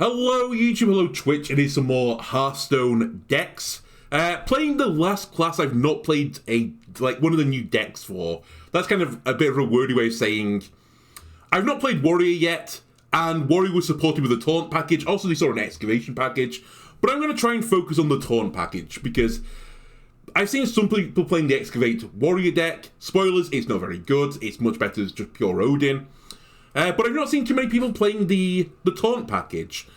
Hello YouTube, hello Twitch, it is some more Hearthstone decks. Playing the last class I've not played one of the new decks for. That's kind of a bit of a wordy way of saying I've not played Warrior yet, and Warrior was supported with a Taunt package. Also they saw an Excavation package, but I'm going to try and focus on the Taunt package because I've seen some people playing the Excavate Warrior deck. Spoilers, it's not very good, it's much better as just pure Odyn. But I've not seen too many people playing the Taunt package.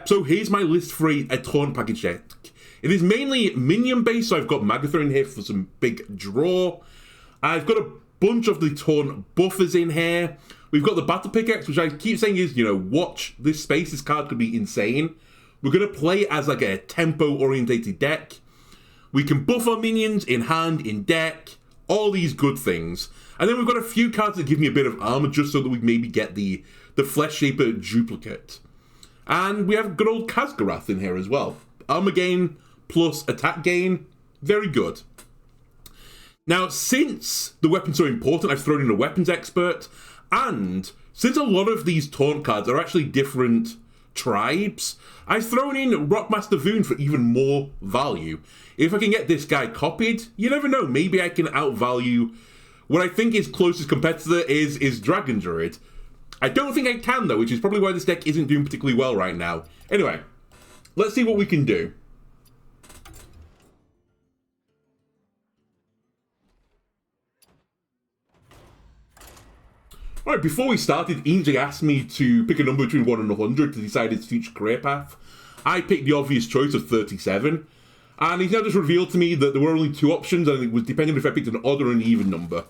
So here's my list for a Taunt package deck. It is mainly minion based, so I've got Magatha in here for some big draw. I've got a bunch of the Taunt buffers in here. We've got the Battlepickaxe, which I keep saying is, watch this space. This card could be insane. We're going to play as like a tempo orientated deck. We can buff our minions in hand, in deck, all these good things. And then we've got a few cards that give me a bit of armor just so that we maybe get the Flesh Shaper duplicate. And we have good old Khazgarath in here as well. Armor gain plus attack gain, very good. Now, since the weapons are important, I've thrown in a weapons expert. And since a lot of these Taunt cards are actually different tribes, I've thrown in Rockmaster Voone for even more value. If I can get this guy copied, you never know, maybe I can outvalue what I think his closest competitor is Dragon Druid. I don't think I can though, which is probably why this deck isn't doing particularly well right now. Anyway, let's see what we can do. Alright, before we started, EJ asked me to pick a number between 1 and 100 to decide his future career path. I picked the obvious choice of 37. And he's now just revealed to me that there were only 2 options, and it was depending if I picked an odd or an even number.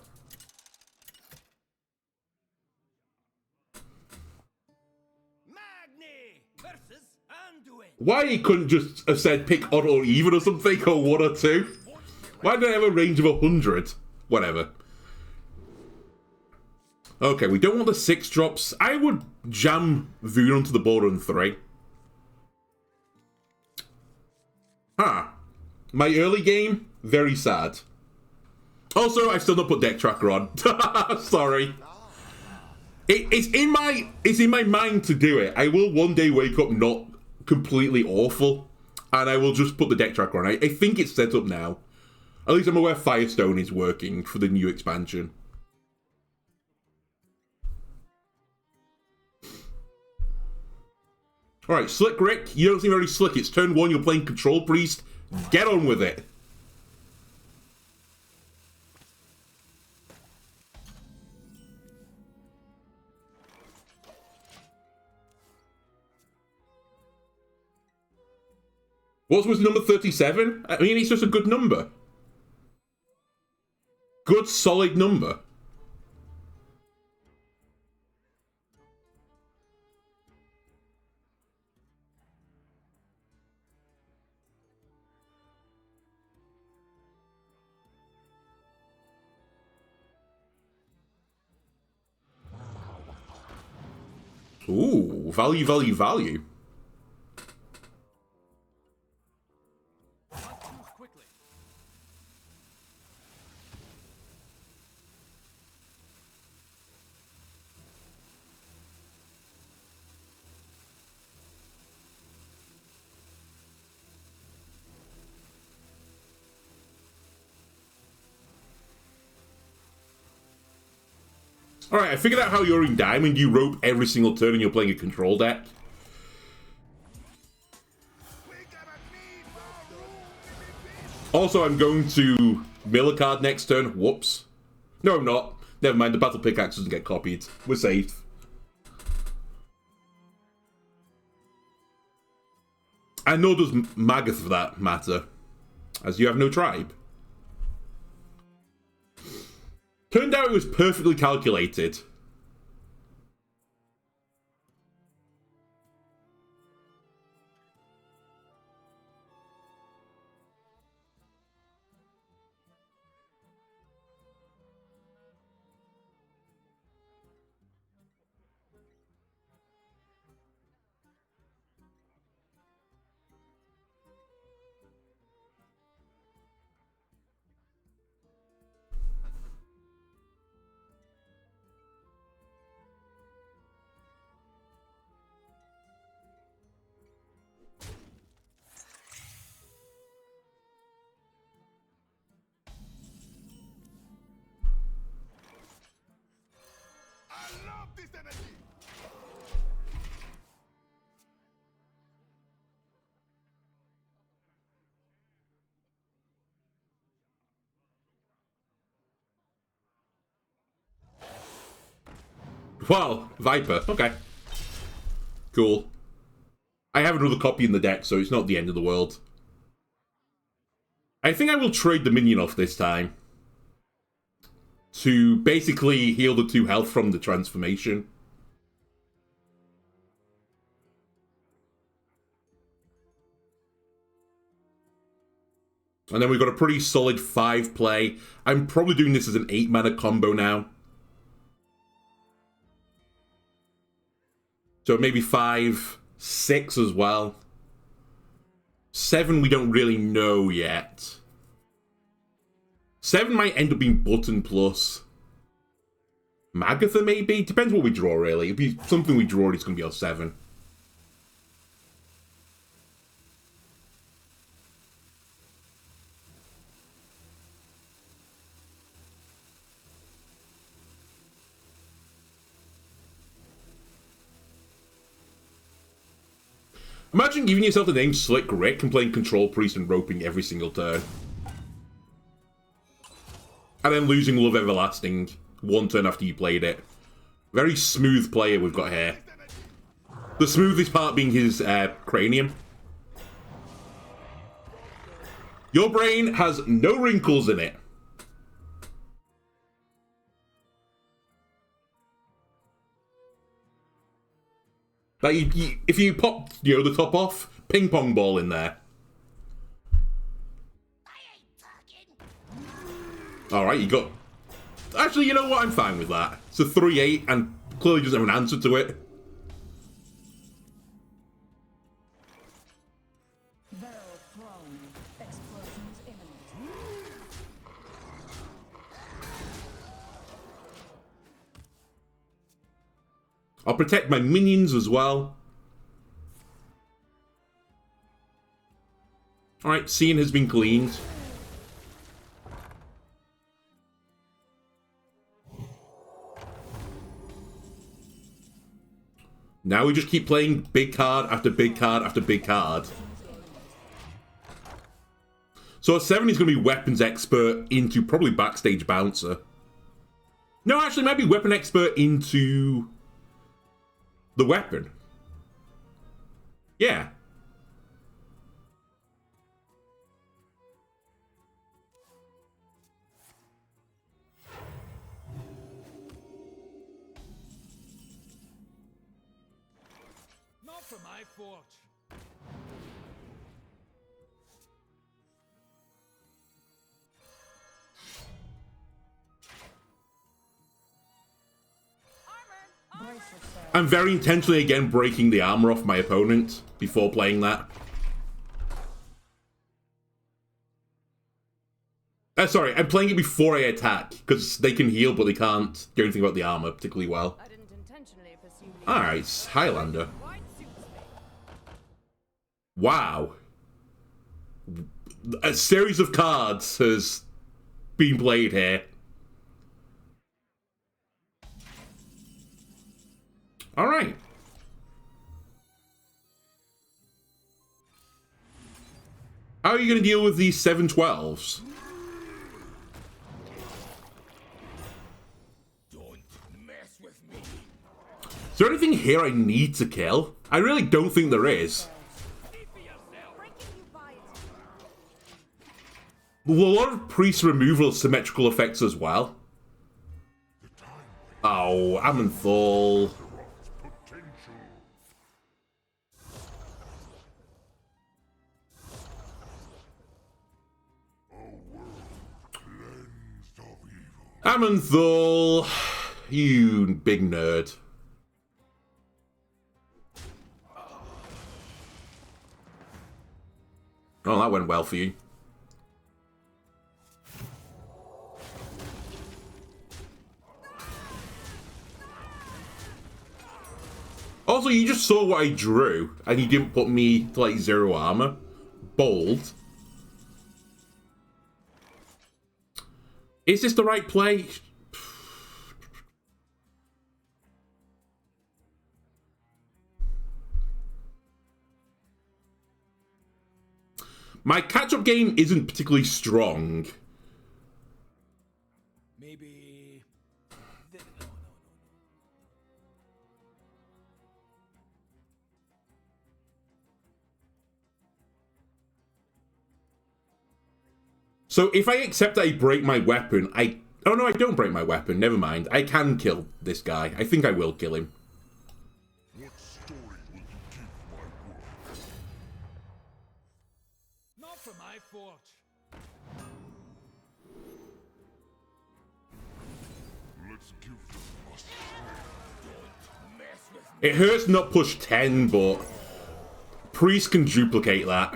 Why he couldn't just have said pick odd or even or something, or 1 or 2? Why did I have a range of 100? Whatever. Okay, we don't want the 6 drops. I would jam Voone onto the board on 3. My early game, very sad. Also, I've still not put deck tracker on. Sorry. It's in my mind to do it. I will one day wake up not completely awful, and I will just put the deck tracker on. I think it's set up now. At least I'm aware Firestone is working for the new expansion. Alright, Slick Rick, you don't seem very slick. It's turn 1, you're playing Control Priest. Get on with it. What was number 37? I mean, it's just a good number. Good, solid number. Ooh, value, value, value. Alright, I figured out how you're in Diamond. You rope every single turn and you're playing a control deck. Also, I'm going to mill a card next turn. Whoops. No, I'm not. Never mind, the Battlepickaxe doesn't get copied. We're safe. And nor does Magatha for that matter, as you have no tribe. Turned out it was perfectly calculated. Wow, Viper. Okay. Cool. I have another copy in the deck, so it's not the end of the world. I think I will trade the minion off this time to basically heal the 2 health from the transformation. And then we've got a pretty solid 5 play. I'm probably doing this as an 8 mana combo now. So maybe 5, 6 as well. 7 we don't really know yet. 7 might end up being button plus Magatha maybe? Depends what we draw really. If it's something we draw, it's going to be on 7. Imagine giving yourself the name Slick Rick and playing Control Priest and roping every single turn. And then losing Love Everlasting 1 turn after you played it. Very smooth player we've got here. The smoothest part being his cranium. Your brain has no wrinkles in it. Like if you pop, the top off, ping pong ball in there. Alright, you got... Actually, you know what? I'm fine with that. It's a 3-8 and clearly doesn't have an answer to it. I'll protect my minions as well. Alright, scene has been cleaned. Now we just keep playing big card after big card after big card. So a 7 is going to be Weapons Expert into probably Backstage Bouncer. No, actually, maybe Weapon Expert into the weapon. Yeah. Not for my forge. I'm very intentionally again breaking the armor off my opponent before playing that. Sorry, I'm playing it before I attack, because they can heal, but they can't do anything about the armor particularly well. Alright, Highlander. Wow. A series of cards has been played here. Alright. How are you going to deal with these 7/12s? Don't mess with me. Is there anything here I need to kill? I really don't think there is. Well, a lot of priest removal symmetrical effects as well. Oh, Amenthal. Amenthal, you big nerd. Oh, that went well for you. Also, you just saw what I drew, and you didn't put me to, like, 0 armor. Bold. Is this the right play? My catch-up game isn't particularly strong. Maybe. No. So if I accept that I break my weapon, oh no, I don't break my weapon. Never mind. I can kill this guy. I think I will kill him. What story will you give my world? Not for my forge. Let's give them a story. Don't mess with me. It hurts not push 10, but Priest can duplicate that.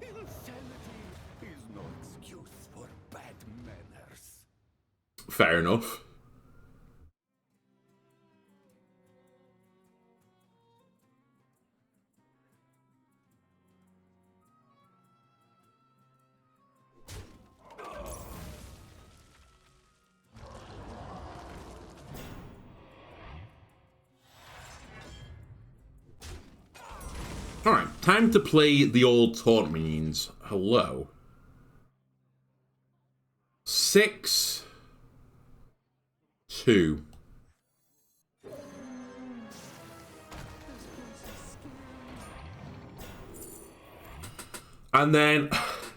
Insanity is no excuse for bad manners. Fair enough. Alright, time to play the old Taunt minions. Hello. 6, 2. And then,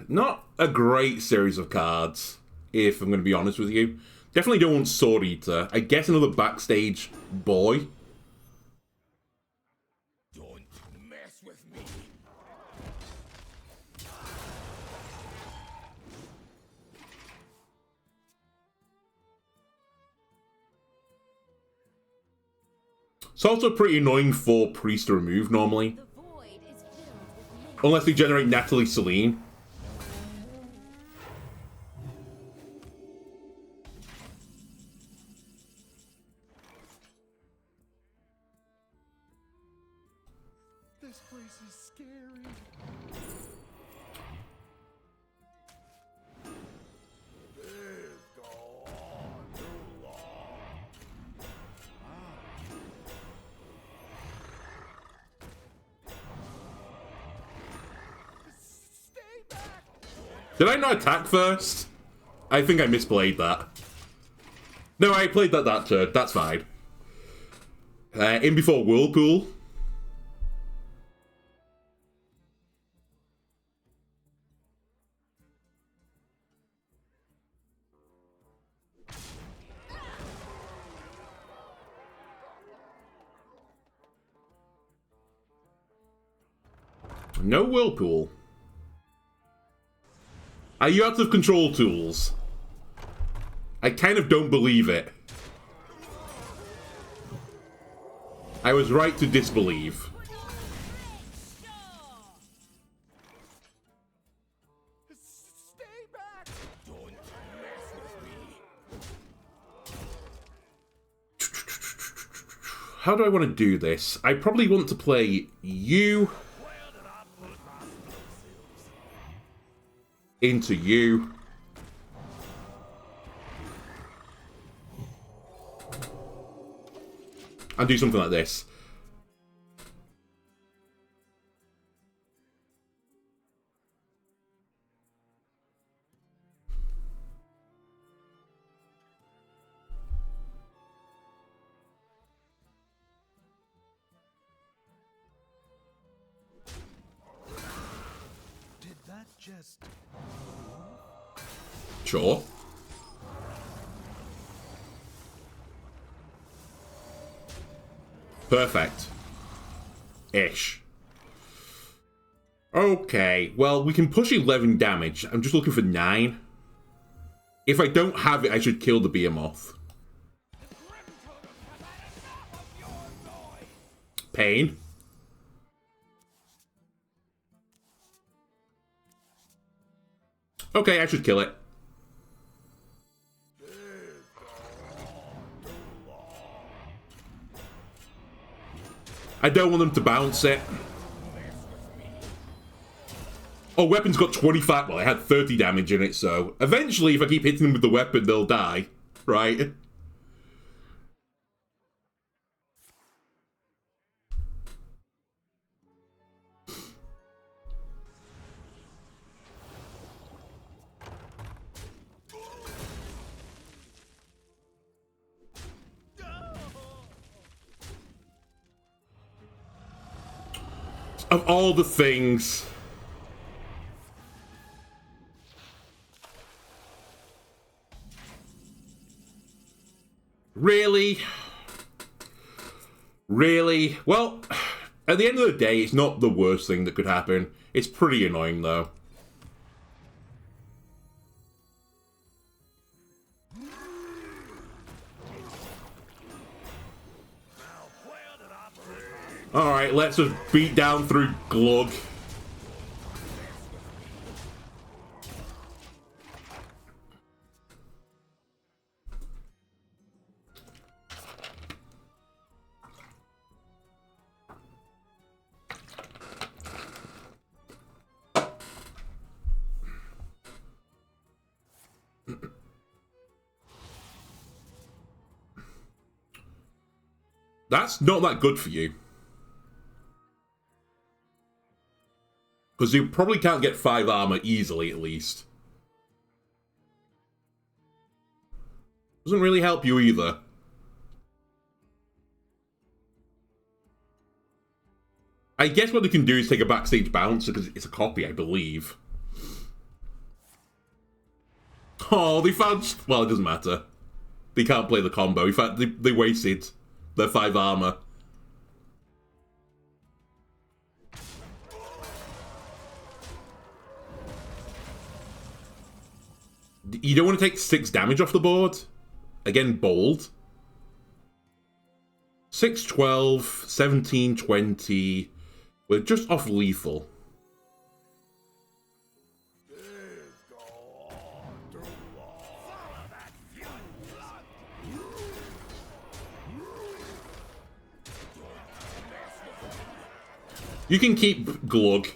not a great series of cards, if I'm going to be honest with you. Definitely don't want Sword Eater. I guess another backstage boy. Don't mess with me. It's also pretty annoying for Priest to remove normally. The void is filled with Unless they generate Natalie Celine. This place is scary. This go on too long. Stay back. Did I not attack first? I think I misplayed that. No, I played that turn. That's fine. In before Whirlpool. No Whirlpool. Are you out of control tools? I kind of don't believe it. I was right to disbelieve. Stay back. Don't mess with me. How do I want to do this? I probably want to play you into you. And do something like this. Did that just... Sure. Perfect. Ish. Okay, well, we can push 11 damage. I'm just looking for 9. If I don't have it, I should kill the Behemoth. Pain. Okay, I should kill it. I don't want them to bounce it. Oh, weapon's got 25... Well, it had 30 damage in it, so... Eventually, if I keep hitting them with the weapon, they'll die. Right? Of all the things... Really? Really? Well, at the end of the day, it's not the worst thing that could happen. It's pretty annoying, though. Alright, let's just beat down through Glug. That's not that good for you. Because you probably can't get 5 armor easily, at least. Doesn't really help you either. I guess what they can do is take a backstage bounce, because it's a copy, I believe. Oh, they found... Well, it doesn't matter. They can't play the combo. In fact, they wasted their 5 armor. You don't want to take 6 damage off the board. Again, bold. 6, 12, 17, 20. We're just off lethal. You can keep Glug.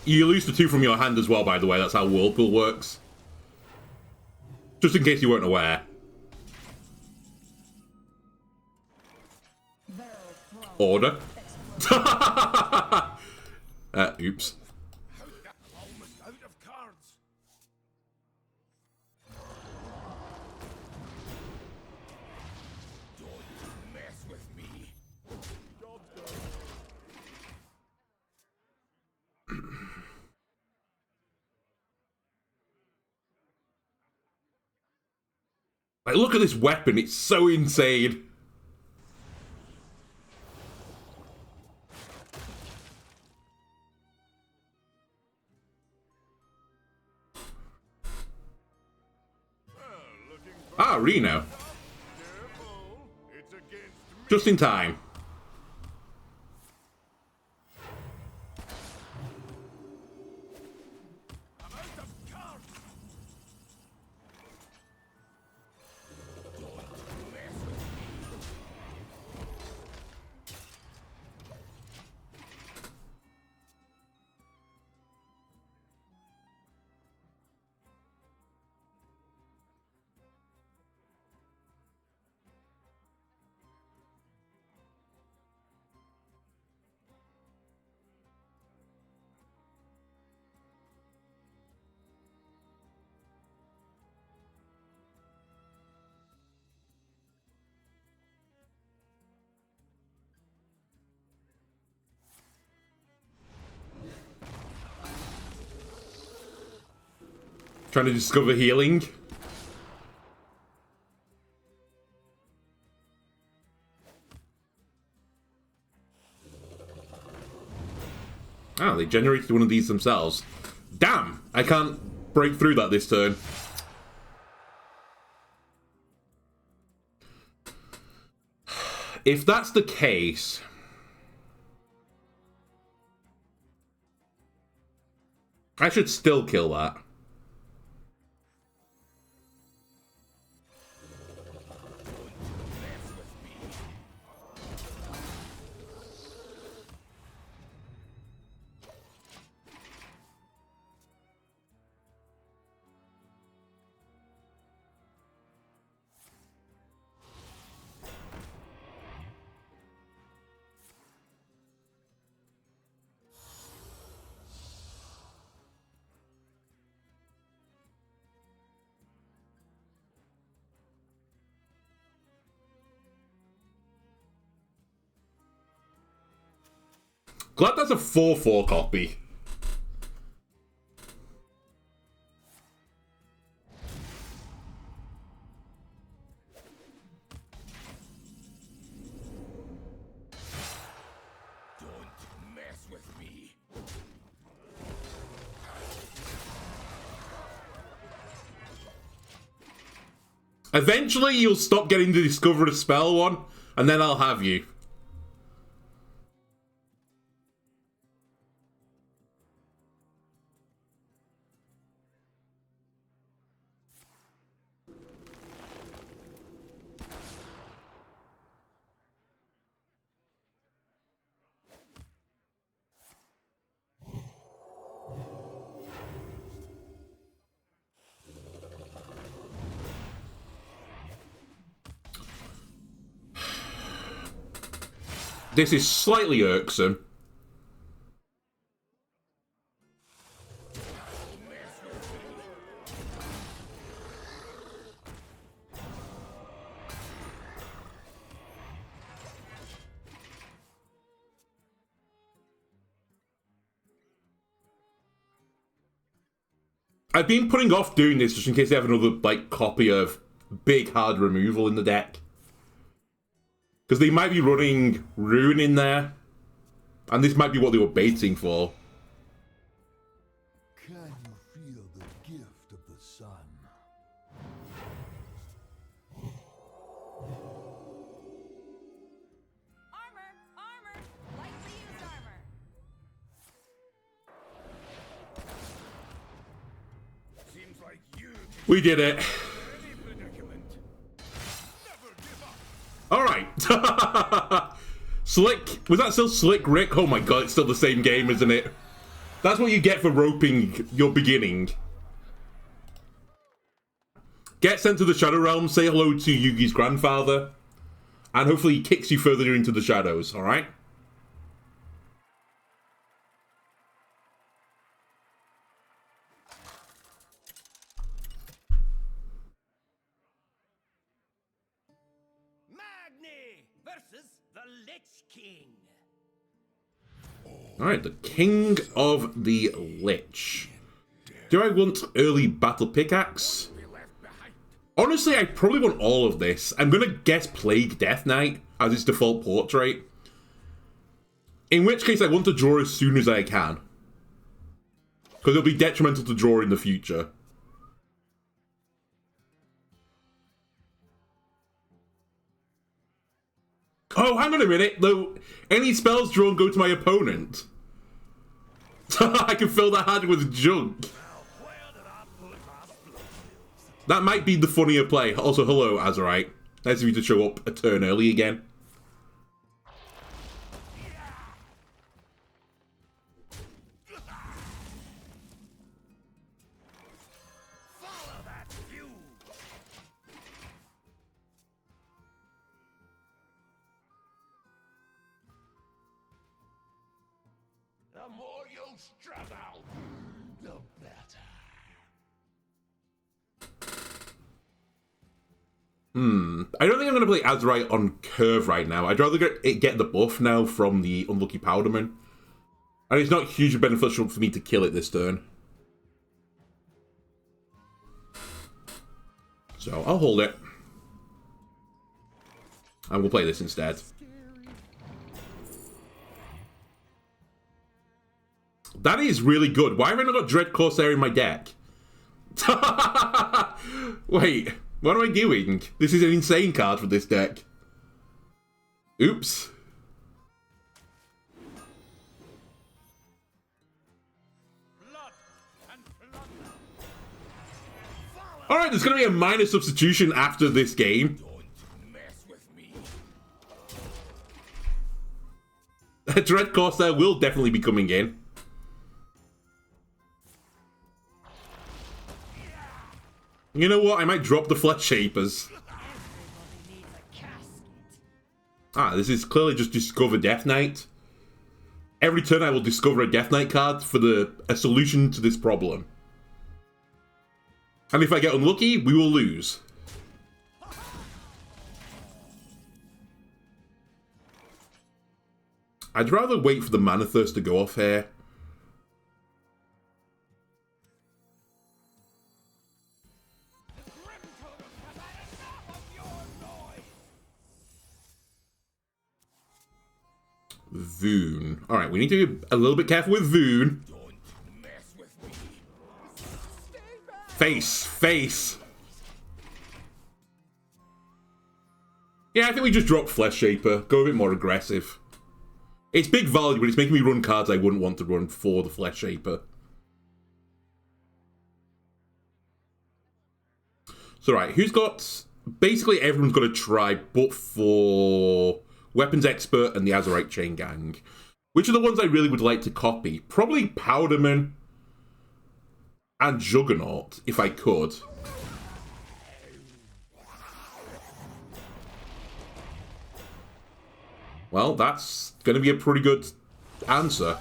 You lose the 2 from your hand as well, by the way. That's how Whirlpool works. Just in case you weren't aware. Order. Oops. Almost out of cards. Don't mess with me. Like, look at this weapon. It's so insane. Ah, Reno. Just in time. Trying to discover healing. Ah, they generated one of these themselves. Damn! I can't break through that this turn. If that's the case, I should still kill that. Glad that's a 4/4 copy. Don't mess with me. Eventually, you'll stop getting the discover a spell one, and then I'll have you. This is slightly irksome. I've been putting off doing this just in case they have another, like, copy of big hard removal in the deck. Because they might be running Ruin in there. And this might be what they were baiting for. Can you feel the gift of the sun? Armor! Lightly used armor. Seems like you We did it. any predicament. Never give up. Alright. Slick. Was that still Slick Rick? Oh my god, it's still the same game, isn't it? That's what you get for roping your beginning. Get sent to the Shadow Realm, say hello to Yugi's grandfather, and hopefully he kicks you further into the shadows, alright? Magni versus the Lich King. Alright, the King of the Lich. Do I want early Battlepickaxe? Be left behind. Honestly, I probably want all of this. I'm gonna guess Plague Death Knight as its default portrait. In which case, I want to draw as soon as I can. Because it'll be detrimental to draw in the future. Oh, hang on a minute. Though, any spells drawn go to my opponent. I can fill that hand with junk. Where did I put my split? That might be the funnier play. Also, hello, Azurite. Nice of you to show up a turn early again. Follow that view. The more you struggle, the better. I don't think I'm going to play Azurite on curve right now. I'd rather get the buff now from the Unlucky Powderman. And it's not hugely beneficial for me to kill it this turn. So, I'll hold it. And we'll play this instead. That is really good. Why have I not got Dread Corsair in my deck? Wait, what am I doing? This is an insane card for this deck. Oops. Blood Alright, there's going to be a minor substitution after this game. Don't mess with me. Dread Corsair will definitely be coming in. You know what? I might drop the Flesh Shapers. Ah, this is clearly just discover Death Knight. Every turn I will discover a Death Knight card for a solution to this problem. And if I get unlucky, we will lose. I'd rather wait for the Mana Thirst to go off here. Voone. Alright, we need to be a little bit careful with Voone. Don't mess with me. Face! Face! Yeah, I think we just drop Flesh Shaper. Go a bit more aggressive. It's big value, but it's making me run cards I wouldn't want to run for the Flesh Shaper. So right, who's got... Basically everyone's got a try, but for... Weapons Expert and the Azurite Chain Gang. Which are the ones I really would like to copy? Probably Powderman and Juggernaut, if I could. Well, that's going to be a pretty good answer.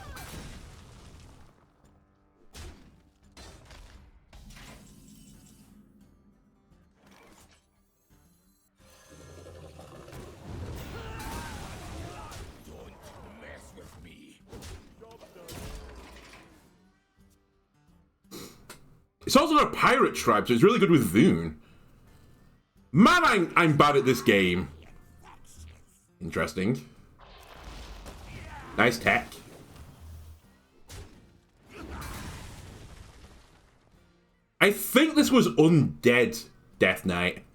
It's also a pirate tribe, so it's really good with Voone. Man, I'm bad at this game. Interesting. Nice tech. I think this was Undead Death Knight.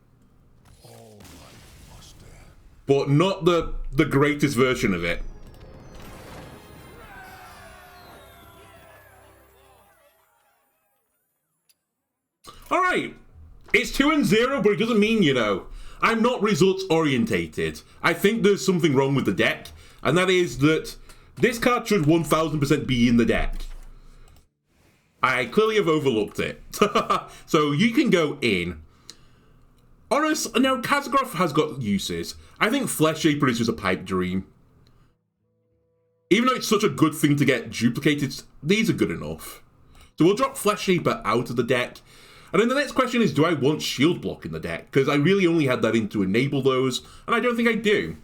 But not the greatest version of it. Alright, it's 2-0, but it doesn't mean, you know, I'm not results orientated. I think there's something wrong with the deck, and that is that this card should 1000% be in the deck. I clearly have overlooked it. So you can go in. Honest, no, Kazagroth has got uses. I think Flesh Shaper is just a pipe dream. Even though it's such a good thing to get duplicated, these are good enough. So we'll drop Flesh Shaper out of the deck. And then the next question is, do I want Shield Block in the deck? Because I really only had that in to enable those, and I don't think I do.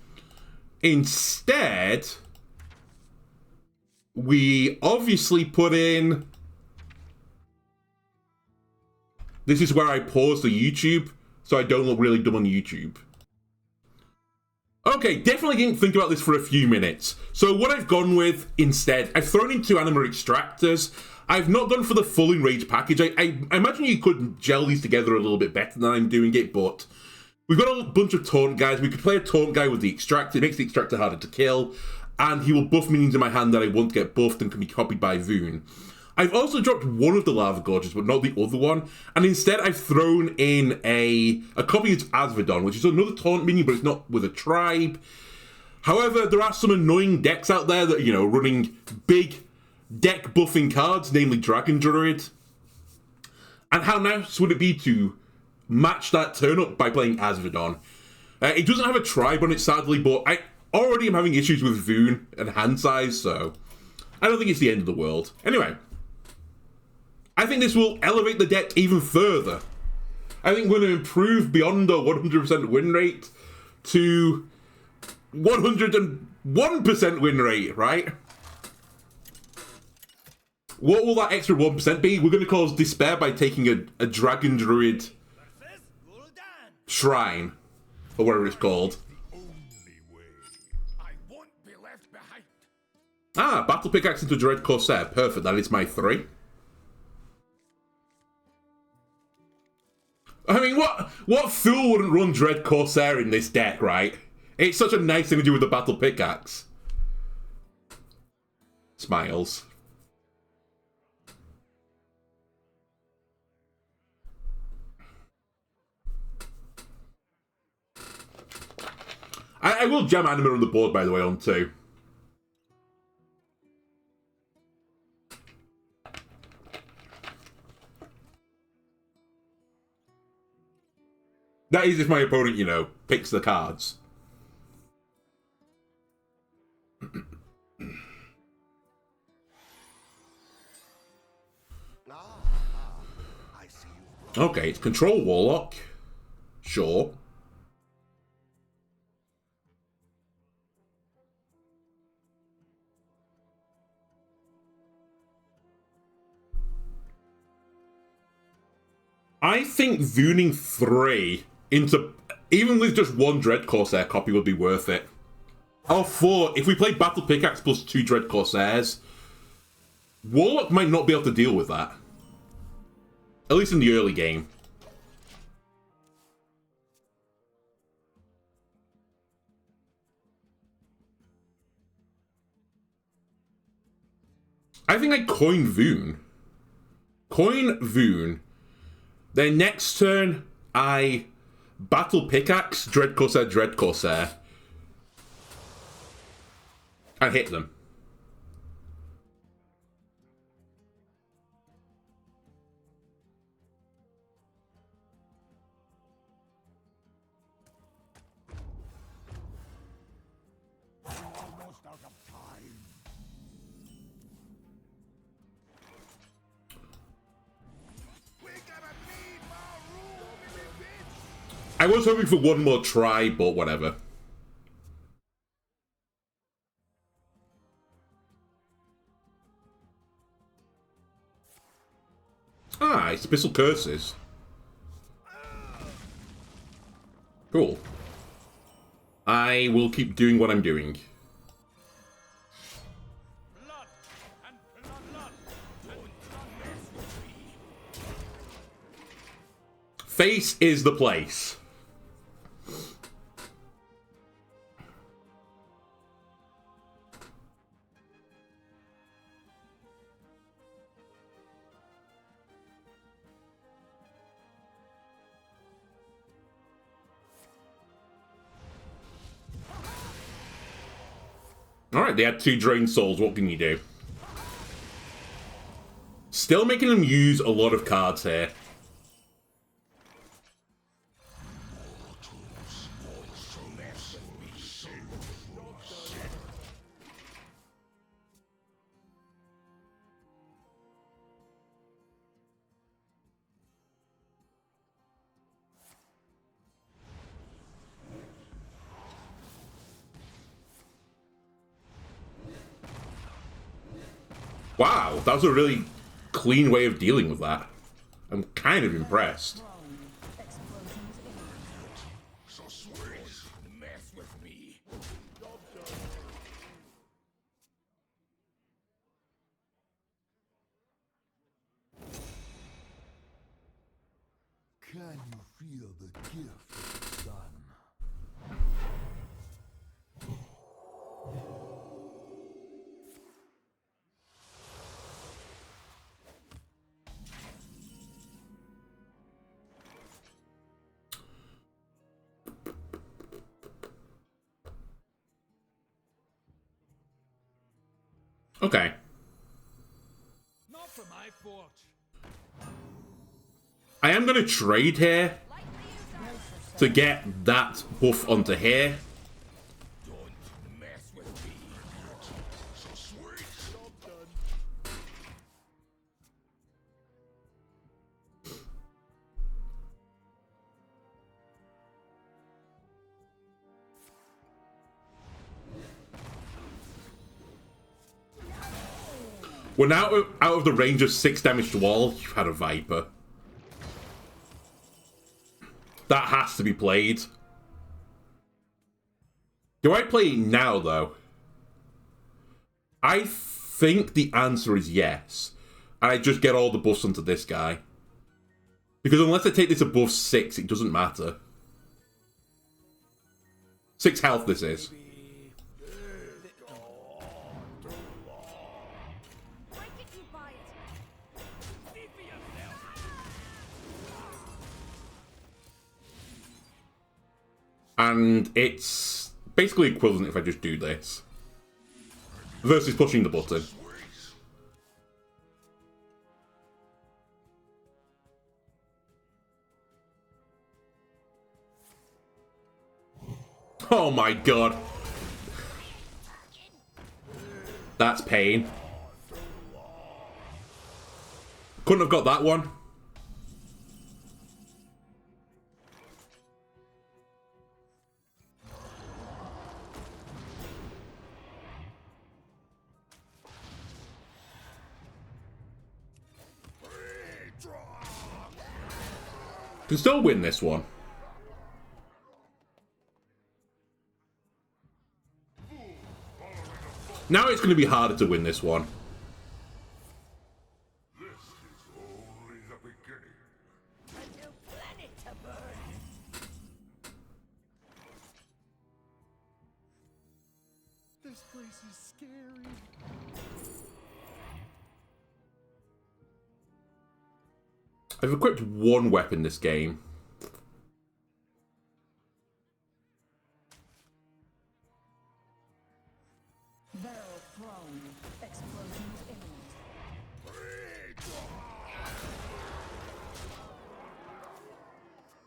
Instead, we obviously put in... This is where I pause the YouTube, so I don't look really dumb on YouTube. Okay, definitely didn't think about this for a few minutes. So what I've gone with instead, I've thrown in 2 anima extractors. I've not gone for the full Enrage package. I imagine you could gel these together a little bit better than I'm doing it, but we've got a bunch of Taunt guys. We could play a Taunt guy with the extractor. It makes the extractor harder to kill, and he will buff minions in my hand that I want to get buffed and can be copied by Voone. I've also dropped one of the Lava Gorges, but not the other one, and instead I've thrown in a copy of Asvedon, which is another Taunt minion, but it's not with a tribe. However, there are some annoying decks out there that, you know, running big deck buffing cards, namely Dragon Druid. And how nice would it be to match that turn up by playing Asvedon? It doesn't have a tribe on it, sadly, but I already am having issues with Voone and hand size, so I don't think it's the end of the world. Anyway, I think this will elevate the deck even further. I think we're going to improve beyond a 100% win rate to 101% win rate, right? What will that extra 1% be? We're going to cause despair by taking a Dragon Druid Shrine, or whatever it's called. I won't be left behind. Ah, Battlepickaxe into Dread Corsair. Perfect, that is my 3. I mean, what fool wouldn't run Dread Corsair in this deck, right? It's such a nice thing to do with the Battlepickaxe. Smiles. I will jam anima on the board, by the way, on 2. That is if my opponent, you know, picks the cards. I see you. Okay, it's control warlock. Sure. I think Vooning 3 into... Even with just 1 Dread Corsair copy would be worth it. Or 4, if we play Battlepickaxe plus 2 Dread Corsairs, Warlock might not be able to deal with that. At least in the early game. I think I coin Voone. Coin Voone. Then next turn, I Battlepickaxe, Dread Corsair. And hit them. Almost out of time. We're gonna need more room in the bitch. I was hoping for one more try, but whatever. Ah, it's Abyssal Curses. Cool. I will keep doing what I'm doing. Blood and blood and blood. Face is the place. Alright, they had 2 drained souls. What can you do? Still making them use a lot of cards here. Wow, that was a really clean way of dealing with that. I'm kind of impressed. So sweet. Mess with me. Can you feel the gift of the sun? Okay. Not for my forge. I am going to trade here to get that buff onto here. Don't mess with me. So sweet. We're now out of the range of 6 damage to all. You've had a Viper. That has to be played. Do I play it now, though? I think the answer is yes. I just get all the buffs onto this guy. Because unless I take this above 6, it doesn't matter. 6 health this is. Why can't you buy it? And it's basically equivalent if I just do this. Versus pushing the button. Oh my god. That's pain. Couldn't have got that one. Can still win this one. Now it's going to be harder to win this one. This is only the beginning. A new planet to burn. This place is scary. I've equipped one weapon this game. Barrel thrown. Explosions imminent.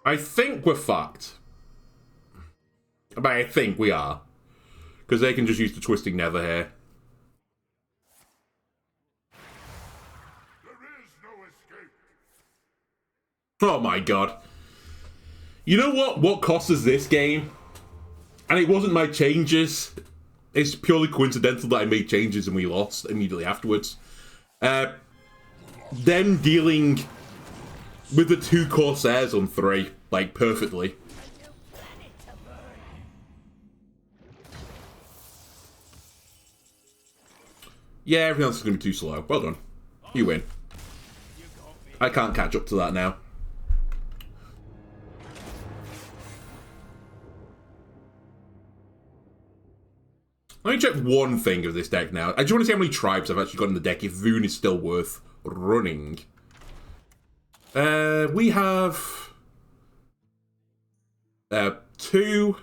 I think we're fucked. But I think we are. Because they can just use the Twisting Nether here. There is no escape. Oh my god. You know what? What cost us this game? And it wasn't my changes. It's purely coincidental that I made changes and we lost immediately afterwards. Them dealing with the 2 Corsairs on 3, like, perfectly. A new planet to burn. Yeah, everything else is going to be too slow. Well done. You win. I can't catch up to that now. Let me check one thing of this deck now. I just want to see how many tribes I've actually got in the deck if Voone is still worth running. We have 2,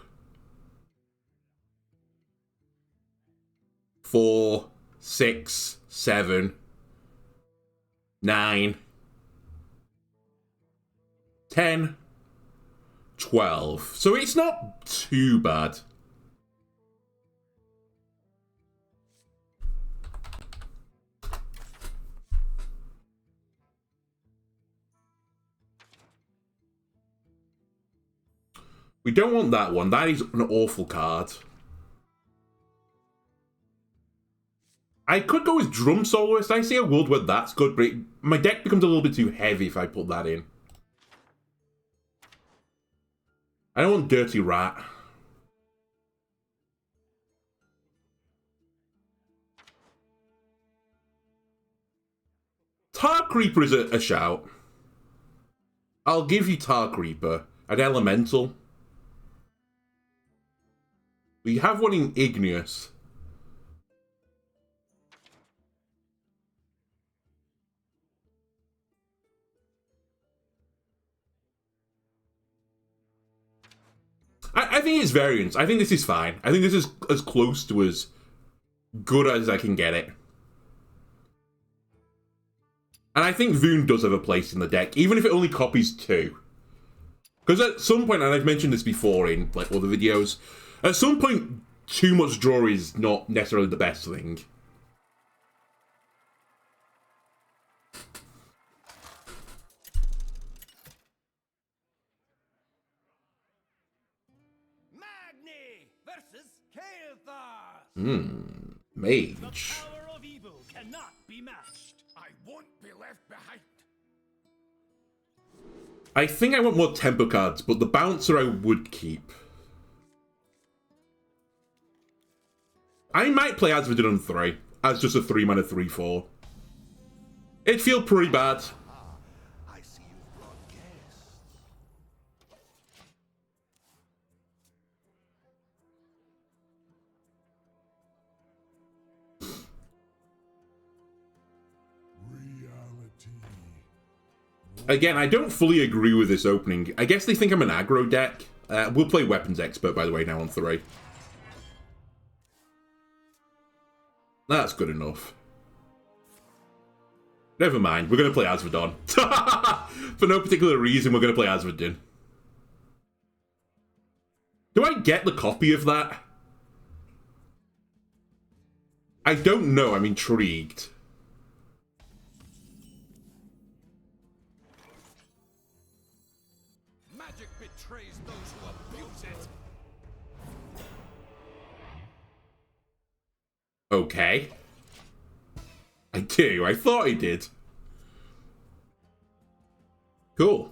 4, 6, 7, 9, 10, 12. So it's not too bad. We don't want that one. That is an awful card. I could go with Drum Soloist. I see a world where that's good, but my deck becomes a little bit too heavy if I put that in. I don't want Dirty Rat. Tar Creeper is a shout. I'll give you Tar Creeper. An Elemental. We have one in Igneous. I think it's variance. I think this is fine. I think this is as close to as good as I can get it. And I think Voone does have a place in the deck, even if it only copies 2. Because at some point, and I've mentioned this before in like other videos, at some point, too much draw is not necessarily the best thing. Magni versus Kael'thas. Mage. Power of evil cannot be matched. I won't be left behind. I think I want more tempo cards, but the bouncer I would keep. I might play Asvedin on 3 as just a 3-mana 3/4. It'd feel pretty bad. I see you've brought guests. Reality. Again, I don't fully agree with this opening. I guess they think I'm an aggro deck. We'll play Weapons Expert, by the way, now on 3. That's good enough. Never mind, we're going to play Azvedon. For no particular reason, we're going to play Azvedon. Do I get the copy of that? I don't know, I'm intrigued. Magic betrays those who abuse it. Okay. I do, I thought I did. Cool.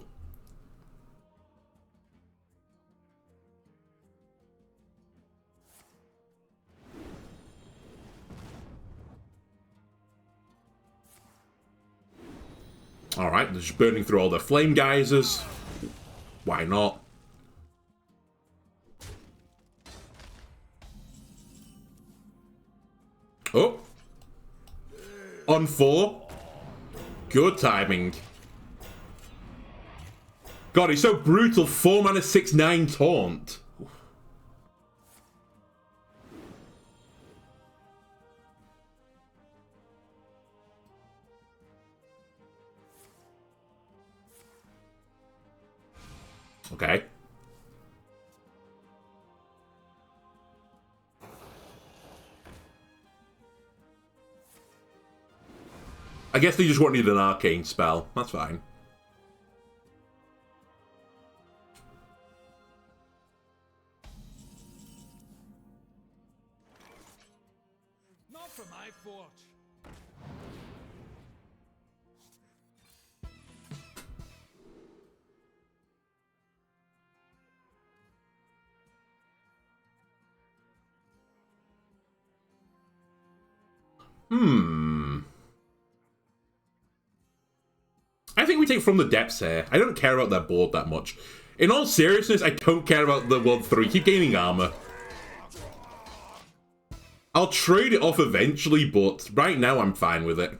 Alright, they're just burning through all the flame geysers. Why not? Oh. On 4. Good timing. God, he's so brutal. 4 mana, 6/9 taunt. Okay. I guess they just wanted an arcane spell. That's fine. Not for my forge. I think we take From the Depths here. I don't care about that board that much. In all seriousness, I don't care about the World 3. Keep gaining armor. I'll trade it off eventually, but right now I'm fine with it.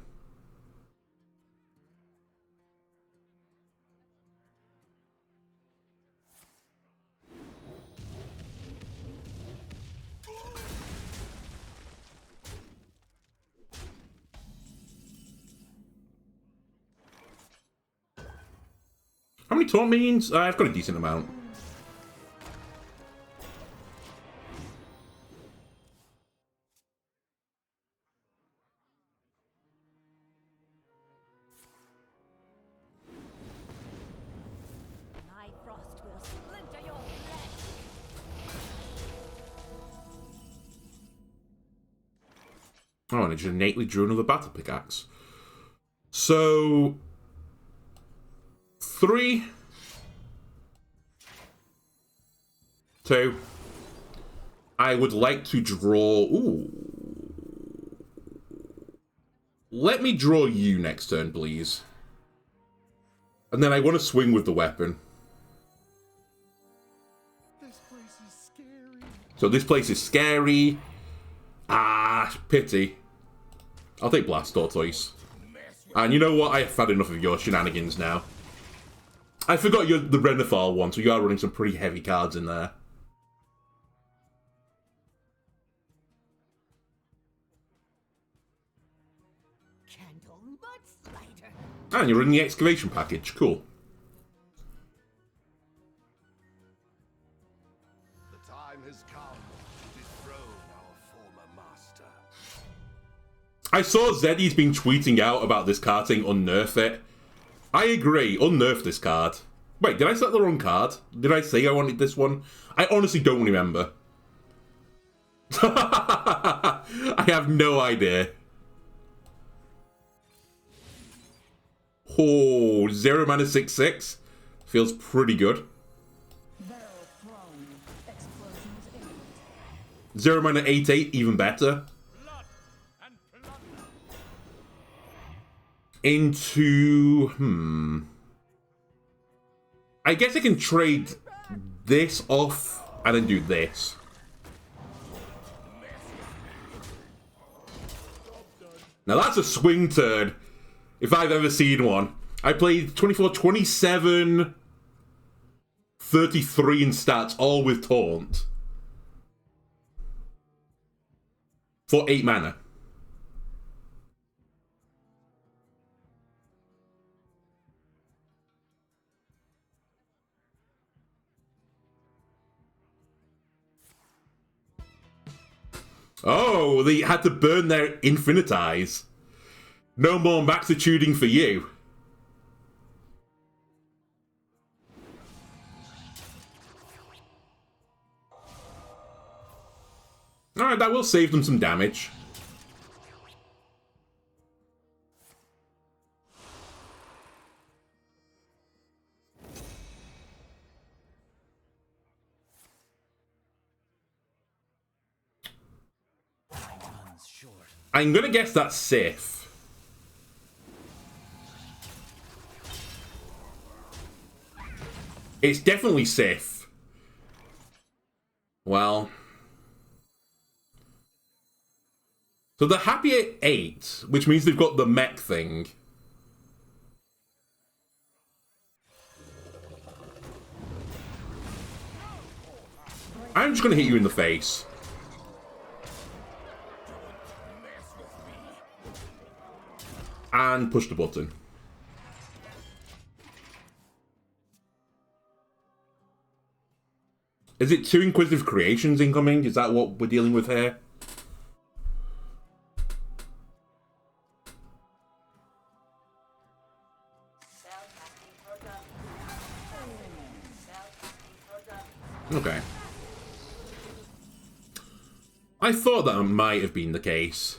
How many taunt minions? I've got a decent amount. My frost will splinter your flesh. Oh, and it just innately drew another Battlepickaxe. So 3, 2. I would like to draw. Ooh. Let me draw you next turn, please. And then I want to swing with the weapon. This place is scary. So this place is scary. Ah, pity. I'll take Blast Tortoise. And you know what? I've had enough of your shenanigans now. I forgot you're the Renathal one, so you are running some pretty heavy cards in there. Candle mudslider. And you're running the Excavation package. Cool. The time has come to dethrone our former master. I saw Zeddy's been tweeting out about this card saying unnerf it. I agree, unnerf this card. Wait, did I select the wrong card? Did I say I wanted this one? I honestly don't remember. I have no idea. Oh, 0 mana 6/6. Feels pretty good. 0 mana 8/8, even better. Into... I guess I can trade this off and then do this. Now that's a swing turn, if I've ever seen one. I played 24, 27, 33 in stats, all with Taunt. For 8 mana. Oh, they had to burn their infinitize. No more maxituding for you. Alright, that will save them some damage. I'm gonna guess that's safe. It's definitely safe. Well. So they're happy at 8, which means they've got the mech thing. I'm just gonna hit you in the face. And push the button. Is it 2 Inquisitive Creations incoming? Is that what we're dealing with here? Okay. I thought that might have been the case.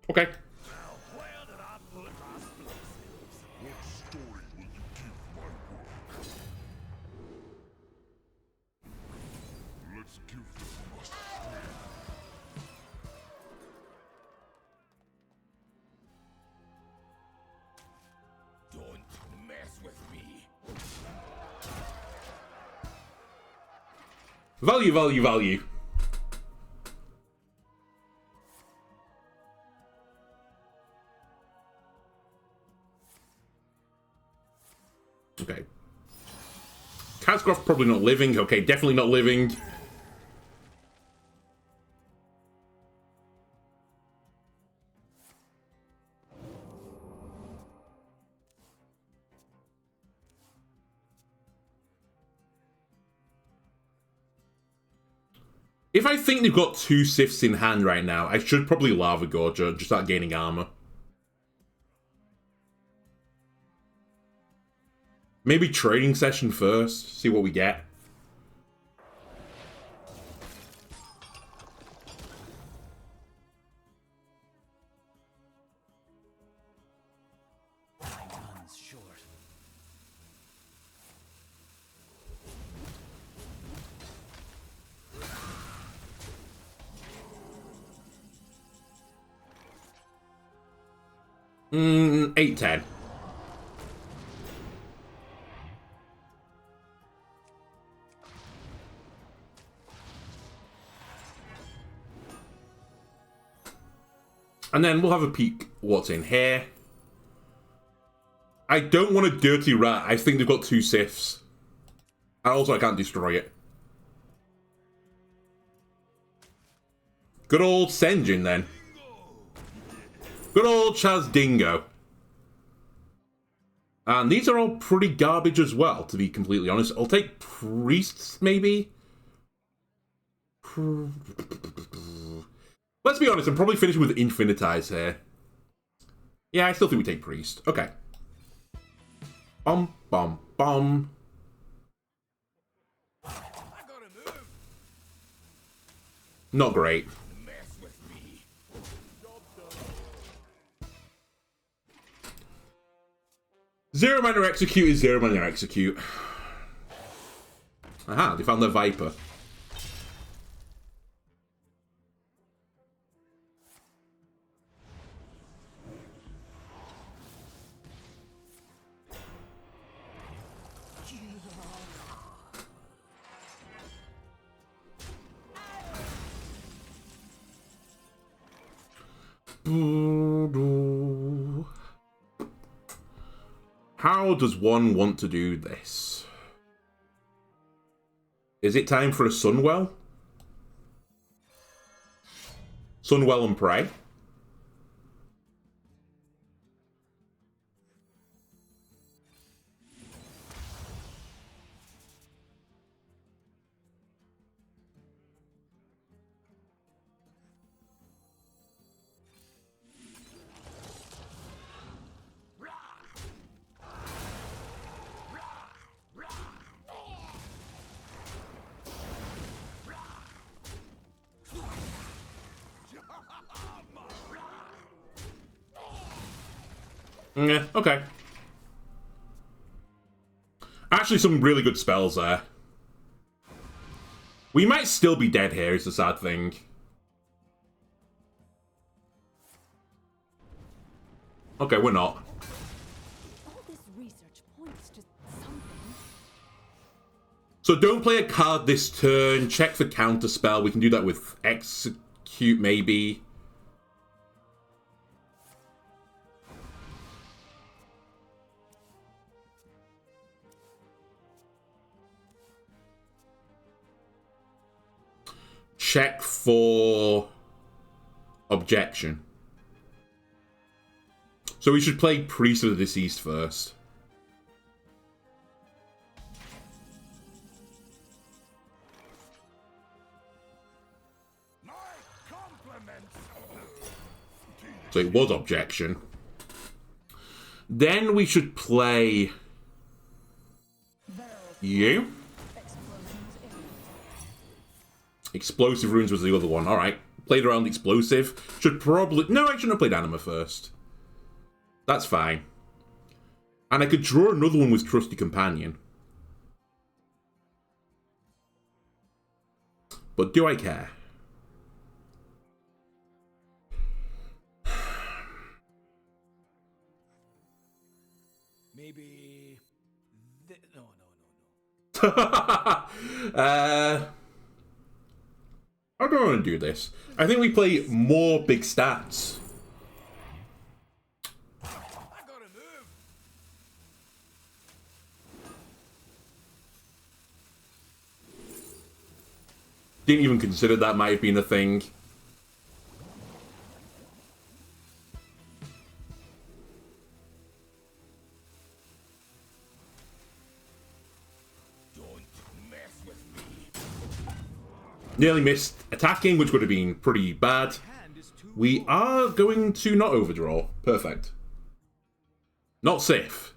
Okay. Value, value, value. Okay. Cascroft probably not living. Okay, definitely not living. If I think they've got 2 Sifts in hand right now, I should probably Lava Gorge or just start gaining armor. Maybe trading session first, see what we get. Mm, 8-10. And then we'll have a peek what's in here. I don't want a dirty rat. I think they've got 2 Sifs. And also I can't destroy it. Good old Senjin then. Good old Chaz Dingo. And these are all pretty garbage as well, to be completely honest. I'll take Priests, maybe? Let's be honest, I'm probably finishing with Infinitize here. Yeah, I still think we take Priest. Okay. Bum, bum, bum. Not great. Zero mana execute is 0 mana execute. Aha, they found their Viper. How does one want to do this? Is it time for a Sunwell? Sunwell and Prey? Yeah, okay. Actually, some really good spells there. We might still be dead here, is the sad thing. Okay, we're not. All this research points to something. So don't play a card this turn. Check for counter spell. We can do that with execute, maybe. Check for objection. So we should play Priest of the Deceased first. My compliments. So it was objection. Then we should play you. Explosive Runes was the other one. Alright. Played around Explosive. Should probably... No, I shouldn't have played Anima first. That's fine. And I could draw another one with Trusty Companion. But do I care? Maybe... No. I don't want to do this. I think we play more big stats. I gotta move. Didn't even consider that might have been a thing. Don't mess with me. Nearly missed attacking, which would have been pretty bad. We are going to not overdraw. Perfect. Not safe.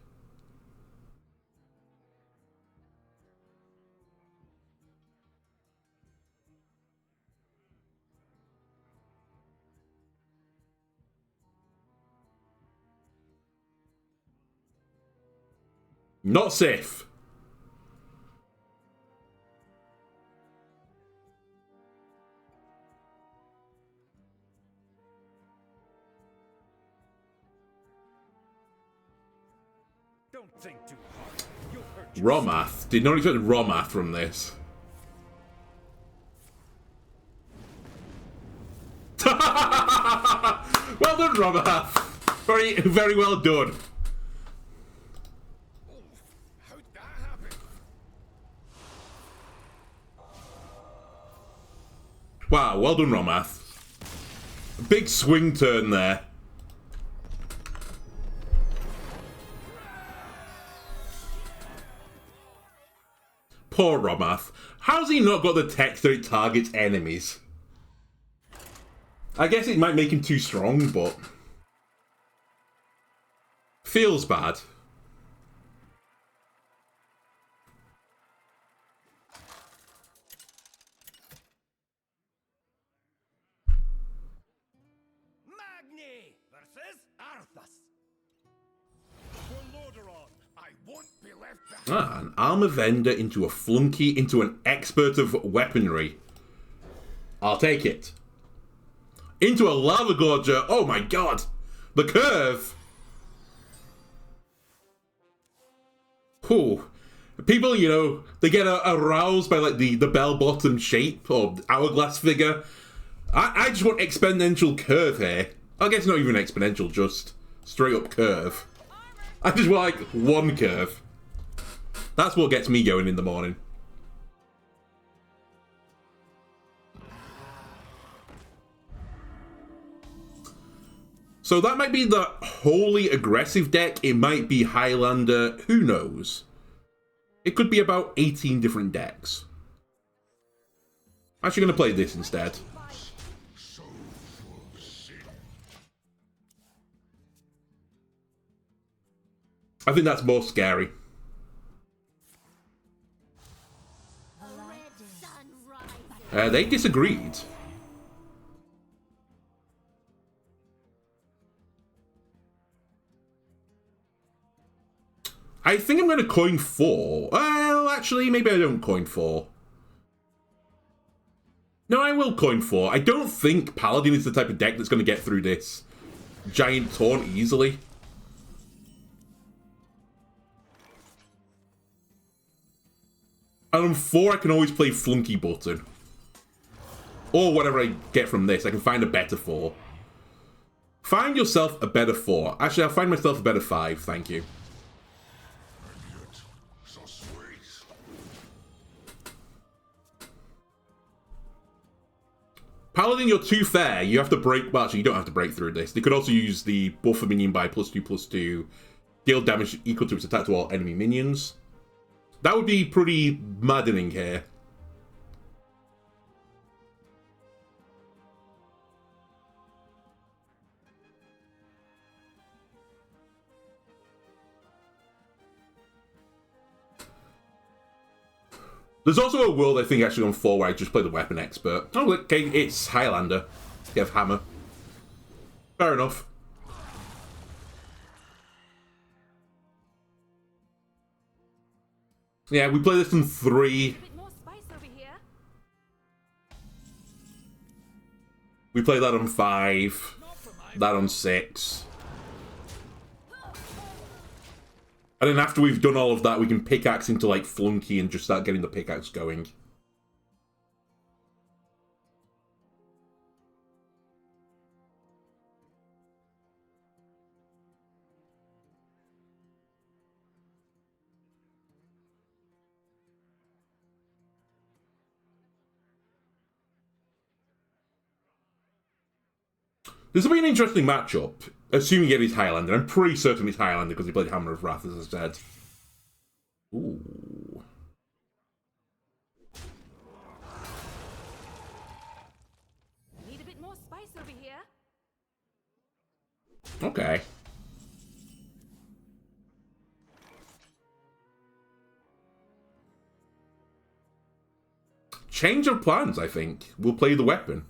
Not safe. Don't think too hard. You'll hurt Romath. Did not expect Romath from this. Well done, Romath. Very well done. How'd that happen? Wow, well done, Romath. Big swing turn there. Poor Romath. How's he not got the text that it targets enemies? I guess it might make him too strong, but... feels bad. Magni versus Arthas. For Lordaeron. I won't be left behind. Ah, an armor vendor into a flunky into an expert of weaponry. I'll take it. Into a lava gorger. Oh my god. The curve. Whew. People, you know, they get aroused by like the bell-bottom shape or hourglass figure. I just want exponential curve here. I guess not even exponential, just straight up curve. I just want like one curve. That's what gets me going in the morning. So that might be the wholly aggressive deck. It might be Highlander. Who knows? It could be about 18 different decks. Actually going to play this instead. I think that's more scary. They disagreed. I think I'm going to coin 4. Well, actually, maybe I don't coin 4. No, I will coin 4. I don't think Paladin is the type of deck that's going to get through this giant taunt easily. And on 4, I can always play Flunky Button. Or whatever I get from this. I can find a better 4. Find yourself a better 4. Actually, I'll find myself a better 5. Thank you. So sweet. Paladin, you're too fair. You have to break... Well, actually, you don't have to break through this. They could also use the buffer minion by +2/+2. Deal damage equal to its attack to all enemy minions. That would be pretty maddening here. There's also a world, I think, actually on 4 where I just play the Weapon Expert. Oh, okay, it's Highlander. You have Hammer. Fair enough. Yeah, we play this in 3. A bit more spice over here. We play that on 5. That on 6. And then after we've done all of that, we can pickaxe into, like, Flunky and just start getting the pickaxe going. This will be an interesting matchup, assuming it is Highlander. I'm pretty certain it's Highlander because he played Hammer of Wrath, as I said. Ooh. Need a bit more spice over here. Okay. Change of plans, I think. We'll play the weapon.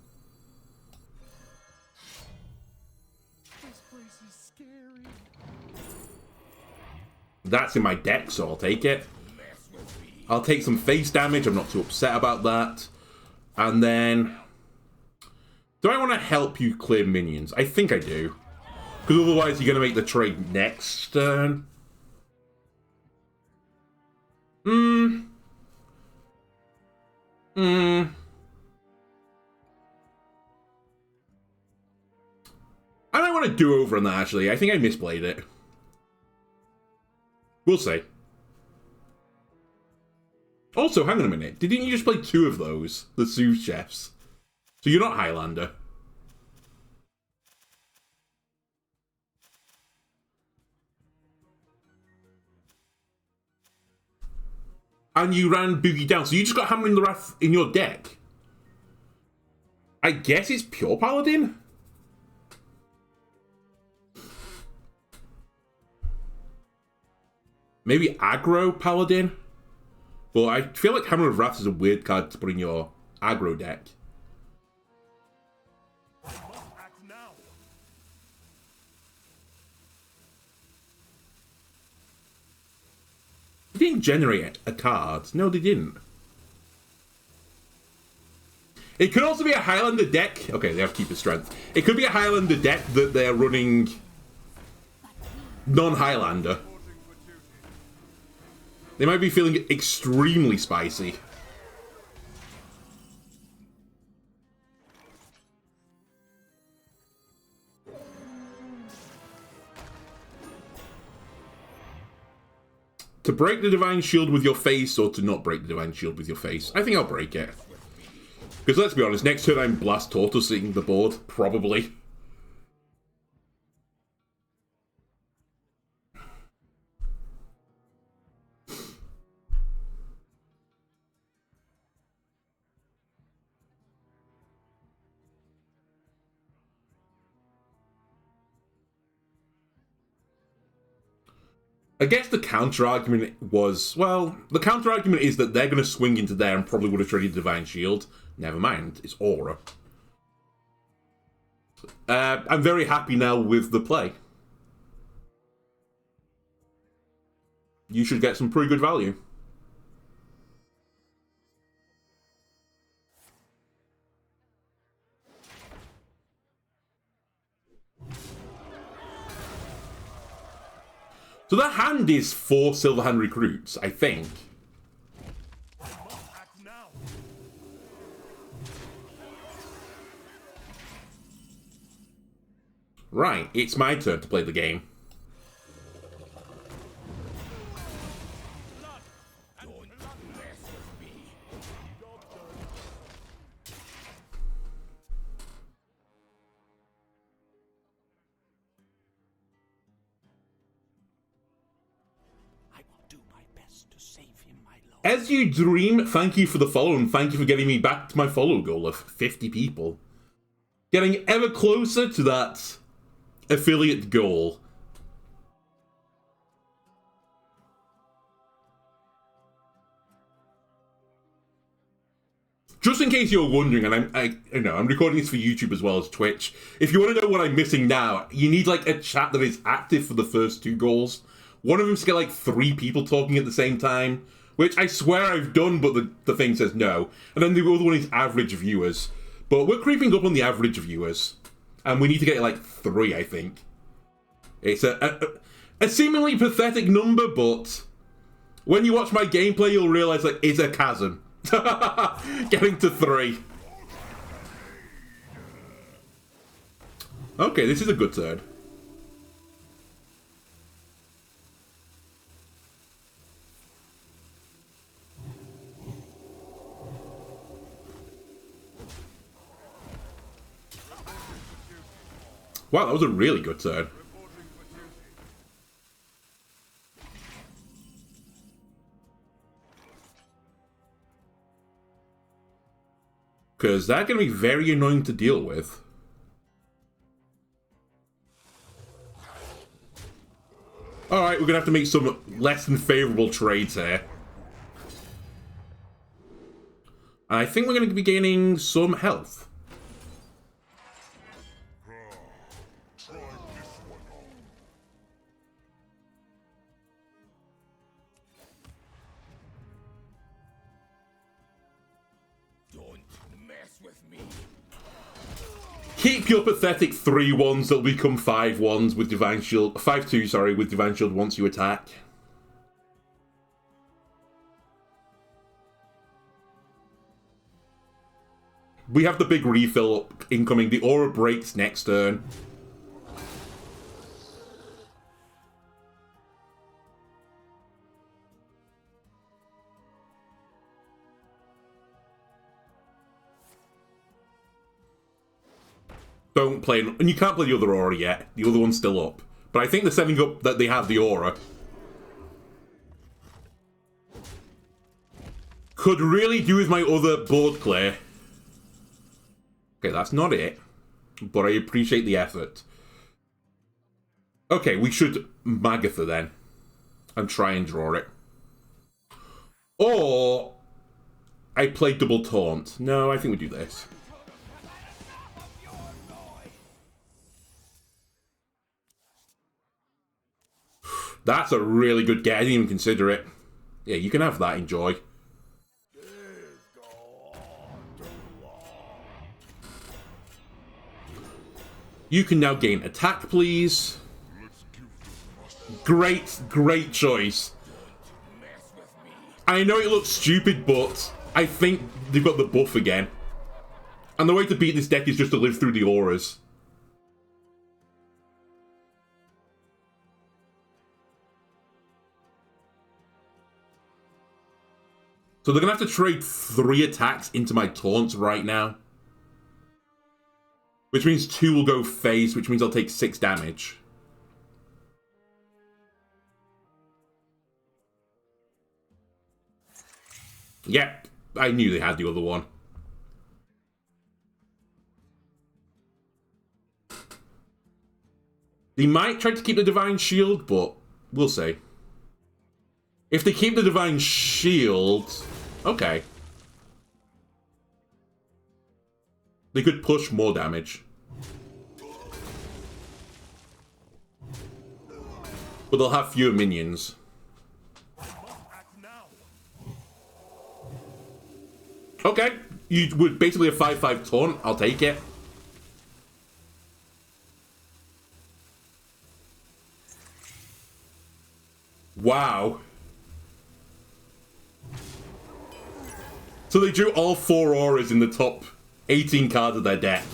That's in my deck, so I'll take it. I'll take some face damage. I'm not too upset about that. And then... do I want to help you clear minions? I think I do. Because otherwise you're going to make the trade next turn. I might want to do over on that, actually. I think I misplayed it. We'll see. Also, hang on a minute. Didn't you just play 2 of those? The sous chefs. So you're not Highlander. And you ran Boogie down. So you just got Hammer in the Wrath in your deck. I guess it's pure Paladin? Maybe aggro Paladin? Well, I feel like Hammer of Wrath is a weird card to put in your aggro deck. Act now. They didn't generate a card. No, they didn't. It could also be a Highlander deck. Okay, they have Keeper Strength. It could be a Highlander deck that they're running non-Highlander. They might be feeling extremely spicy. To break the Divine Shield with your face or to not break the Divine Shield with your face? I think I'll break it. Because let's be honest, next turn I'm Blast Tortoising the board, probably. I guess the counter-argument was, well, the counter-argument is that they're going to swing into there and probably would have traded Divine Shield. Never mind, it's Aura. I'm very happy now with the play. you should get some pretty good value. So that hand is 4 Silverhand recruits, I think. Right, it's my turn to play the game. As you dream, thank you for the follow, and thank you for getting me back to my follow goal of 50 people. Getting ever closer to that affiliate goal. Just in case you're wondering, and I'm recording this for YouTube as well as Twitch. If you want to know what I'm missing now, you need like a chat that is active for the first 2 goals. One of them's to get like 3 people talking at the same time, which I swear I've done, but the thing says no. And then the other one is average viewers. But we're creeping up on the average viewers. And we need to get like 3, I think. It's a seemingly pathetic number, but when you watch my gameplay, you'll realize like it's a chasm. Getting to 3. Okay, this is a good turn. Wow, that was a really good turn. Because that's going to be very annoying to deal with. Alright, we're going to have to make some less than favourable trades here. And I think we're going to be gaining some health. Keep your pathetic 3-1s that'll become 5-1s with Divine Shield. 5-2, sorry, with Divine Shield once you attack. We have the big refill incoming. The aura breaks next turn. Don't play, and you can't play the other aura yet. The other one's still up. But I think they're setting up that they have the aura. Could really do with my other board clear. Okay, that's not it. But I appreciate the effort. Okay, we should Magatha then. And try and draw it. Or I play double Taunt. No, I think we do this. That's a really good get. I didn't even consider it. Yeah, you can have that. Enjoy. You can now gain attack, please. Great choice. I know it looks stupid, but I think they've got the buff again. And the way to beat this deck is just to live through the auras. So they're going to have to trade 3 attacks into my taunts right now. Which means 2 will go phase, which means I'll take 6 damage. Yep, I knew they had the other one. They might try to keep the Divine Shield, but we'll see. If they keep the Divine Shield... Okay. They could push more damage. But they'll have fewer minions. Okay, you would basically a 5/5 taunt. I'll take it. Wow. So they drew all 4 auras in the top 18 cards of their deck.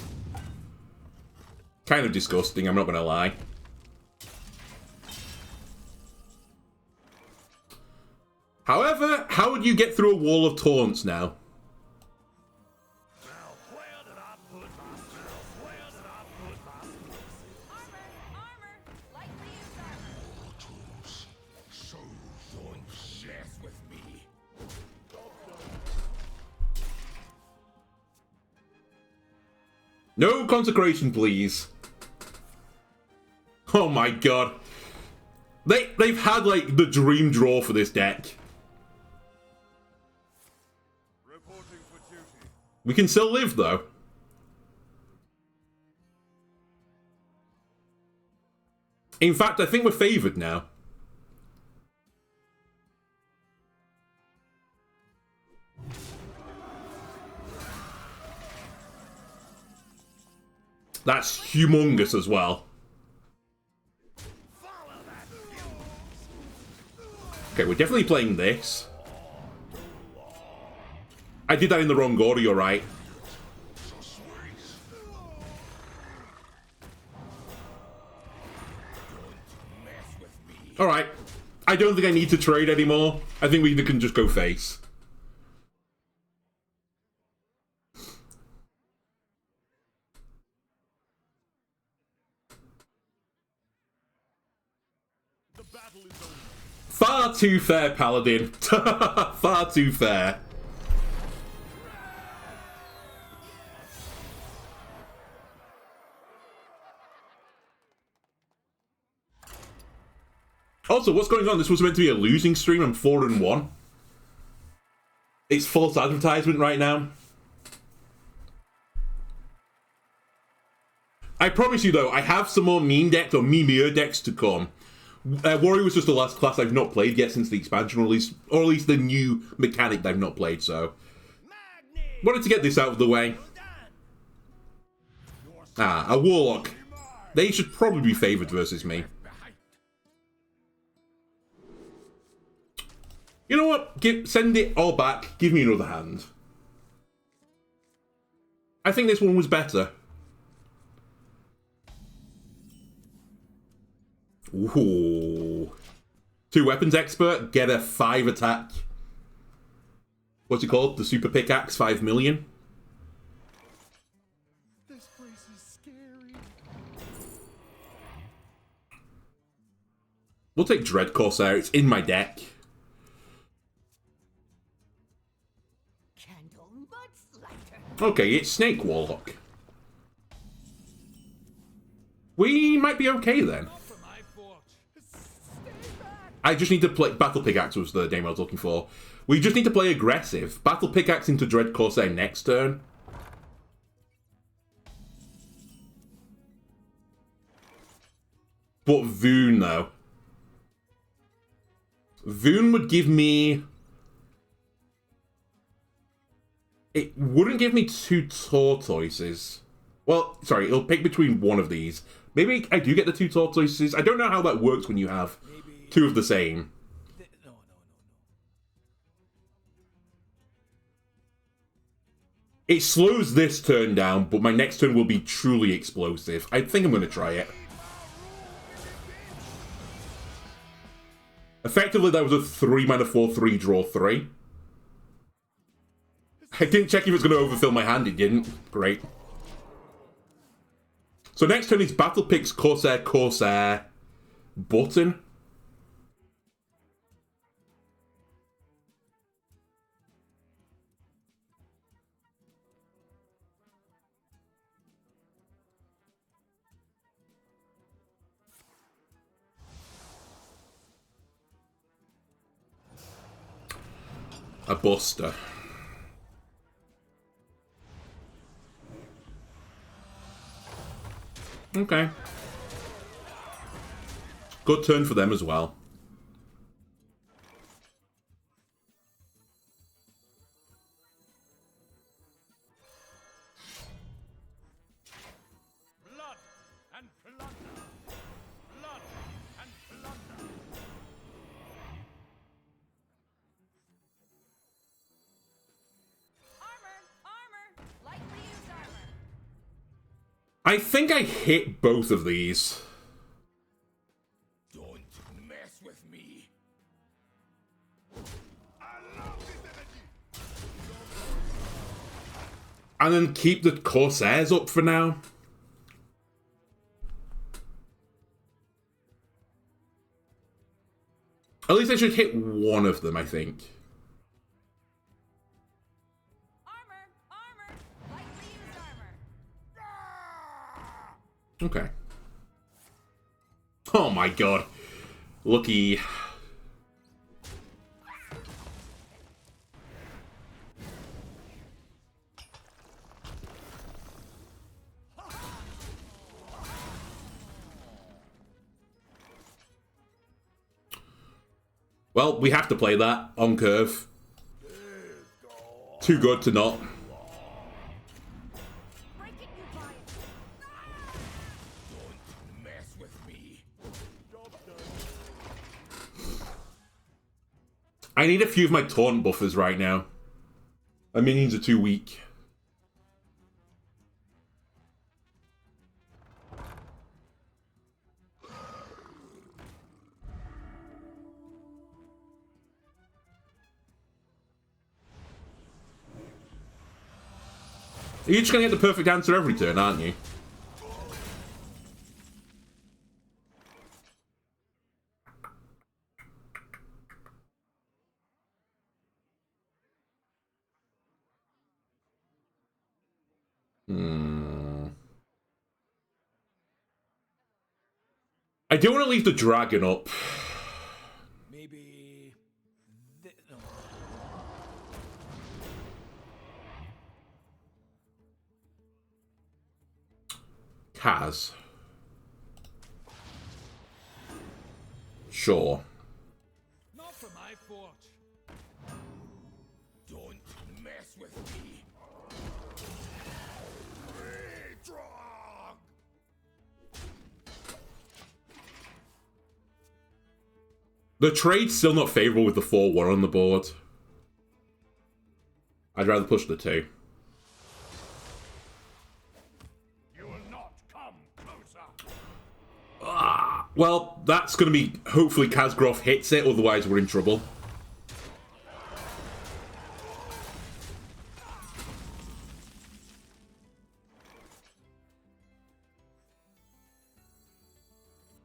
Kind of disgusting, I'm not going to lie. However, how would you get through a wall of taunts now? No consecration, please. Oh my god. They've had, like, the dream draw for this deck. Reporting for duty. We can still live, though. In fact, I think we're favoured now. That's humongous as well. Okay, we're definitely playing this. I did that in the wrong order, you're right. Alright. I don't think I need to trade anymore. I think we can just go face. Far too fair, Paladin. Far too fair. Also, what's going on? This was meant to be a losing stream. I'm 4-1. It's false advertisement right now. I promise you, though, I have some more mean decks or meme decks to come. Warrior was just the last class I've not played yet since the expansion release, or at least the new mechanic that I've not played, so... Wanted to get this out of the way. Ah, a Warlock. They should probably be favoured versus me. You know what? Send it all back. Give me another hand. I think this one was better. Ooh. 2 weapons expert, get a 5 attack. What's it called? The super pickaxe, 5 million. This place is scary. We'll take Dread Corsair, it's in my deck. Candle mudslider. Okay, it's Snake Warlock. We might be okay then. I just need to play... Battlepickaxe was the name I was looking for. We just need to play aggressive. Battlepickaxe into Dread Corsair next turn. But Voone, though. Voone would give me... It wouldn't give me 2 tortoises. Well, sorry, it'll pick between one of these. Maybe I do get the 2 tortoises. I don't know how that works when you have 2 of the same. No. It slows this turn down, but my next turn will be truly explosive. I think I'm going to try it. Effectively, that was a 3 mana 4/3 draw 3. I didn't check if it was going to overfill my hand. It didn't. Great. So next turn is Battlepickaxe, Corsair, button. A Buster. Okay. Good turn for them as well. I think I hit both of these. Don't mess with me. And then keep the Corsairs up for now. At least I should hit one of them, I think. Armor! Armor! Lightly used armor! Okay. Oh my god. Lucky. Well, we have to play that on curve. Too good to not. Breaking you by Don't mess with me. I need a few of my taunt buffers right now. My minions are too weak. You're just gonna get the perfect answer every turn, aren't you? I do want to leave the dragon up. Maybe. No. Kaz. Sure. Not for my forge. Don't mess with me. Drog. The trade's still not favourable with the 4-1 on the board. I'd rather push the 2. You will not come closer. Well, that's going to be... Hopefully Kazgroth hits it, otherwise we're in trouble.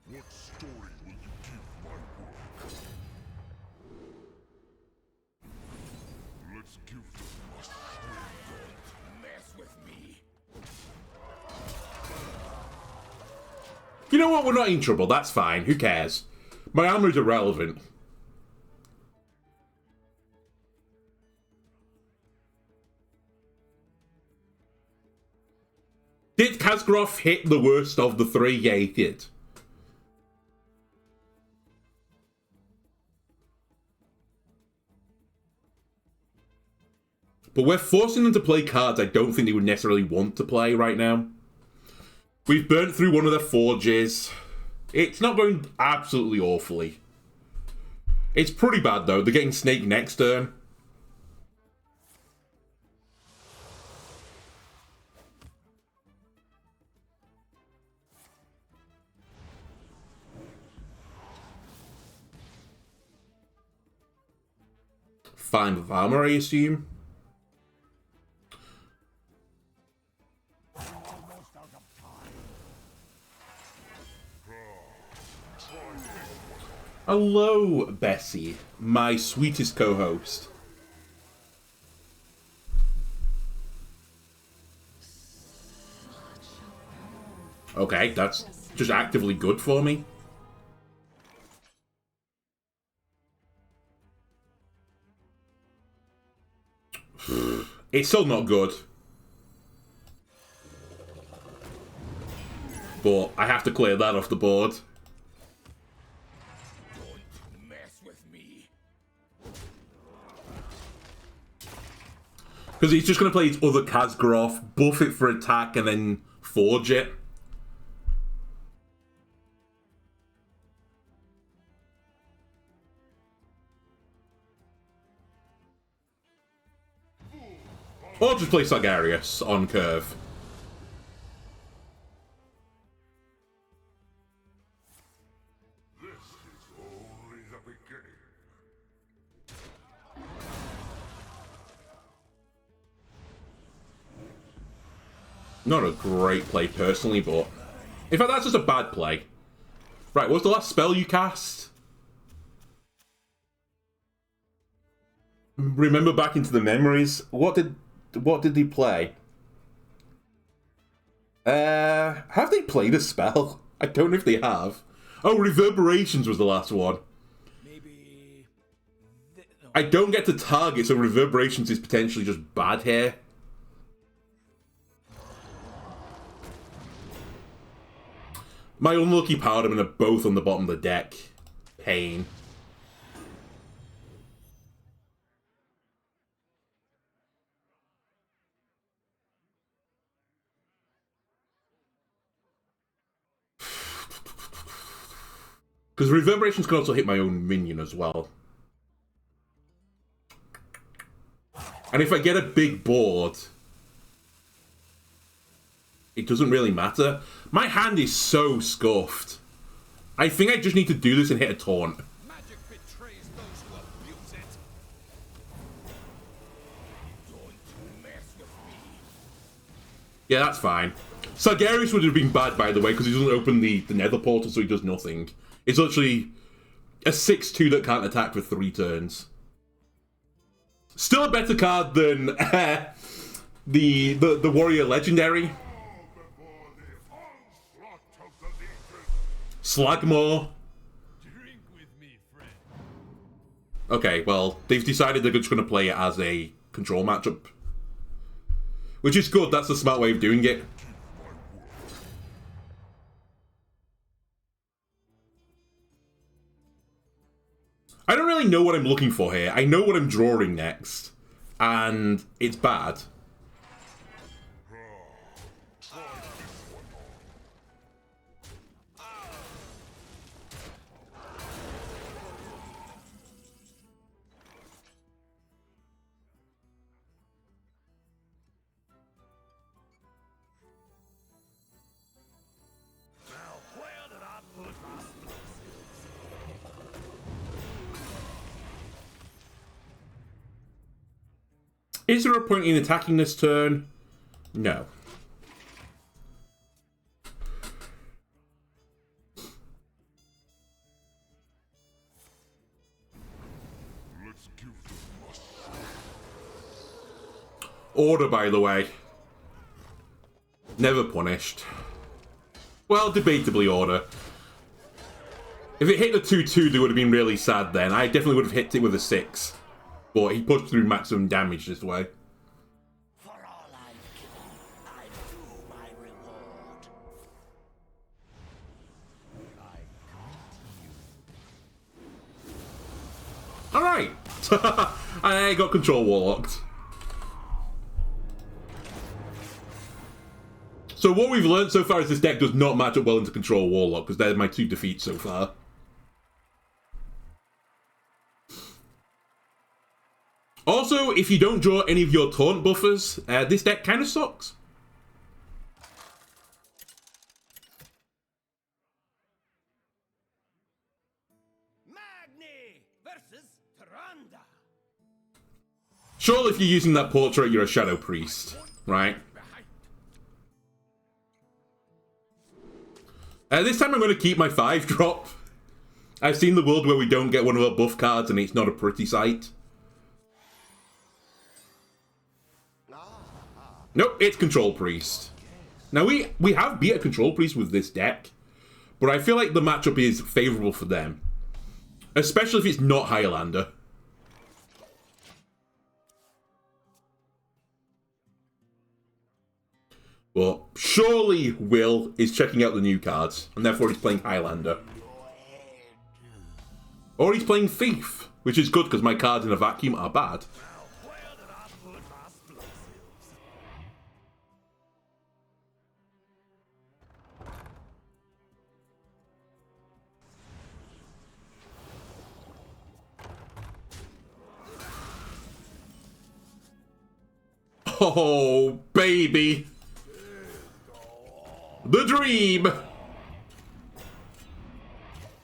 What story will you give my work? Let's give them a story. Don't mess with me. You know what? We're not in trouble. That's fine. Who cares? My armor's irrelevant. Did Kazgroth hit the worst of the 3? Yeah, he did. But we're forcing them to play cards I don't think they would necessarily want to play right now. We've burnt through one of their forges. It's not going absolutely awfully. It's pretty bad, though. They're getting Snake next turn. Fine with armor, I assume. Hello, Bessie, my sweetest co-host. Okay, that's just actively good for me. It's still not good. But I have to clear that off the board. Don't mess with me. Because he's just going to play his other Kazgroth, buff it for attack, and then forge it. Or just play Sargarius on curve. Not a great play personally, but in fact, that's just a bad play. Right, what's the last spell you cast? Remember back into the memories. What did he play? Have they played a spell? I don't know if they have. Oh, Reverberations was the last one. Maybe. I don't get to target, so Reverberations is potentially just bad here. My unlucky Powdermen are both on the bottom of the deck. Pain. Because Reverberations can also hit my own minion as well. And if I get a big board, it doesn't really matter. My hand is so scuffed. I think I just need to do this and hit a taunt. Magic betrays those who abuse it. Don't mess with me. Yeah, that's fine. Sargeras would have been bad, by the way, because he doesn't open the nether portal, so he does nothing. It's literally a 6-2 that can't attack for 3 turns. Still a better card than the Warrior Legendary. Slagmore. Drink with me, friend. Okay, well, they've decided they're just going to play it as a control matchup. Which is good, that's the smart way of doing it. I don't really know what I'm looking for here. I know what I'm drawing next. And it's bad. Is there a point in attacking this turn? No. Let's give them Order, by the way. Never punished. Well, debatably order. If it hit the 2-2, they would have been really sad then. I definitely would have hit it with a 6. But he pushed through maximum damage this way. For all I've given, I do my reward. Alright. I got control warlocked. So what we've learned so far is this deck does not match up well into control warlock, because they're my 2 defeats so far. Also, if you don't draw any of your taunt buffers, this deck kind of sucks. Magni versus Tyrande. Surely if you're using that portrait, you're a Shadow Priest, right? This time I'm going to keep my 5-drop. I've seen the world where we don't get one of our buff cards and it's not a pretty sight. Nope, it's Control Priest. Now, we have beat a Control Priest with this deck, but I feel like the matchup is favourable for them. Especially if it's not Highlander. But surely Will is checking out the new cards, and therefore he's playing Highlander. Or he's playing Thief, which is good because my cards in a vacuum are bad. Oh, baby. The dream.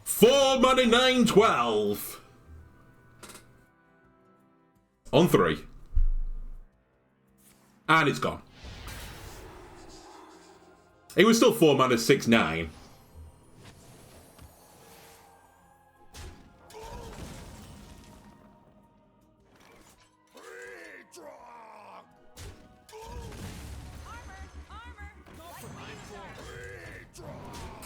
4 money, 9, 12. On 3. And it's gone. It was still 4 mana, 6/9.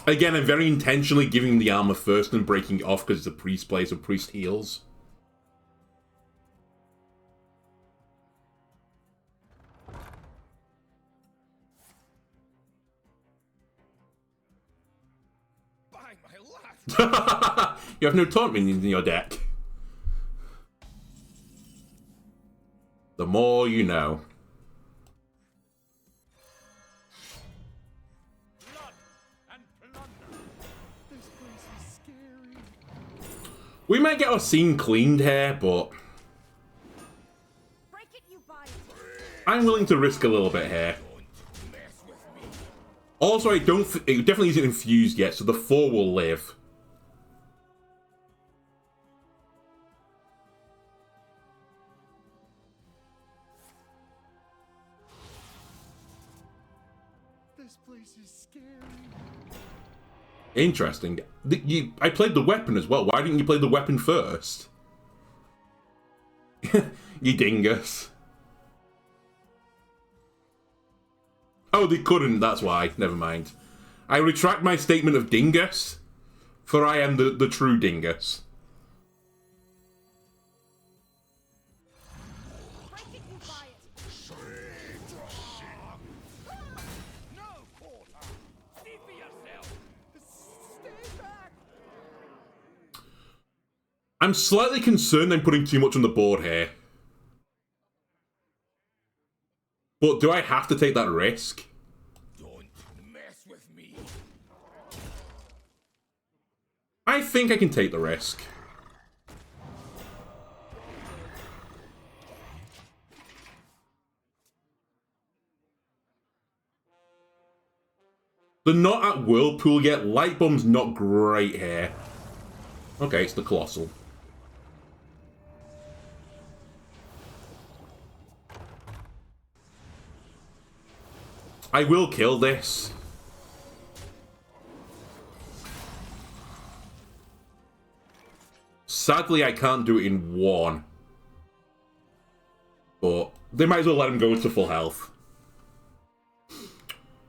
Again, I'm very intentionally giving the armor first and breaking it off because it's a priest plays and priest heals. By my life! You have no taunt minions in your deck. The more you know. We might get our scene cleaned here, but I'm willing to risk a little bit here. Also, it definitely isn't infused yet, so the 4 will live. This place is scary. Interesting. I played the weapon as well. Why didn't you play the weapon first? You dingus. Oh, they couldn't, that's why. Never mind. I retract my statement of dingus, for I am the true dingus. I'm slightly concerned I'm putting too much on the board here. But do I have to take that risk? Don't mess with me. I think I can take the risk. They're not at Whirlpool yet. Light Bomb's not great here. Okay, it's the Colossal. I will kill this. Sadly, I can't do it in 1. But they might as well let him go to full health.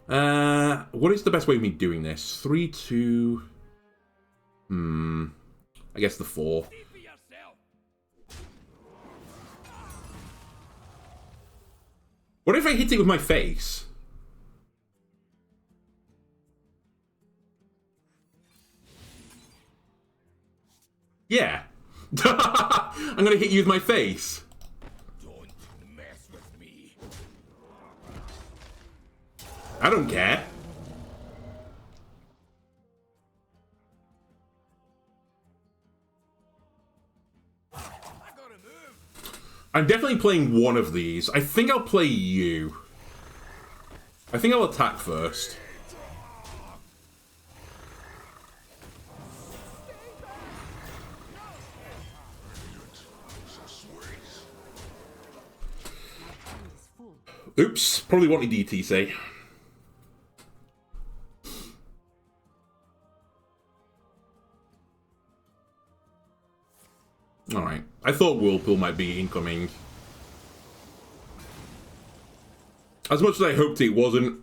What is the best way of me doing this? 3, 2... I guess the 4. What if I hit it with my face? Yeah. I'm gonna hit you with my face. Don't mess with me. I don't care. I'm definitely playing one of these. I think I'll play you. I think I'll attack first. Oops, probably wanted DTC. Alright, I thought Whirlpool might be incoming. As much as I hoped it wasn't.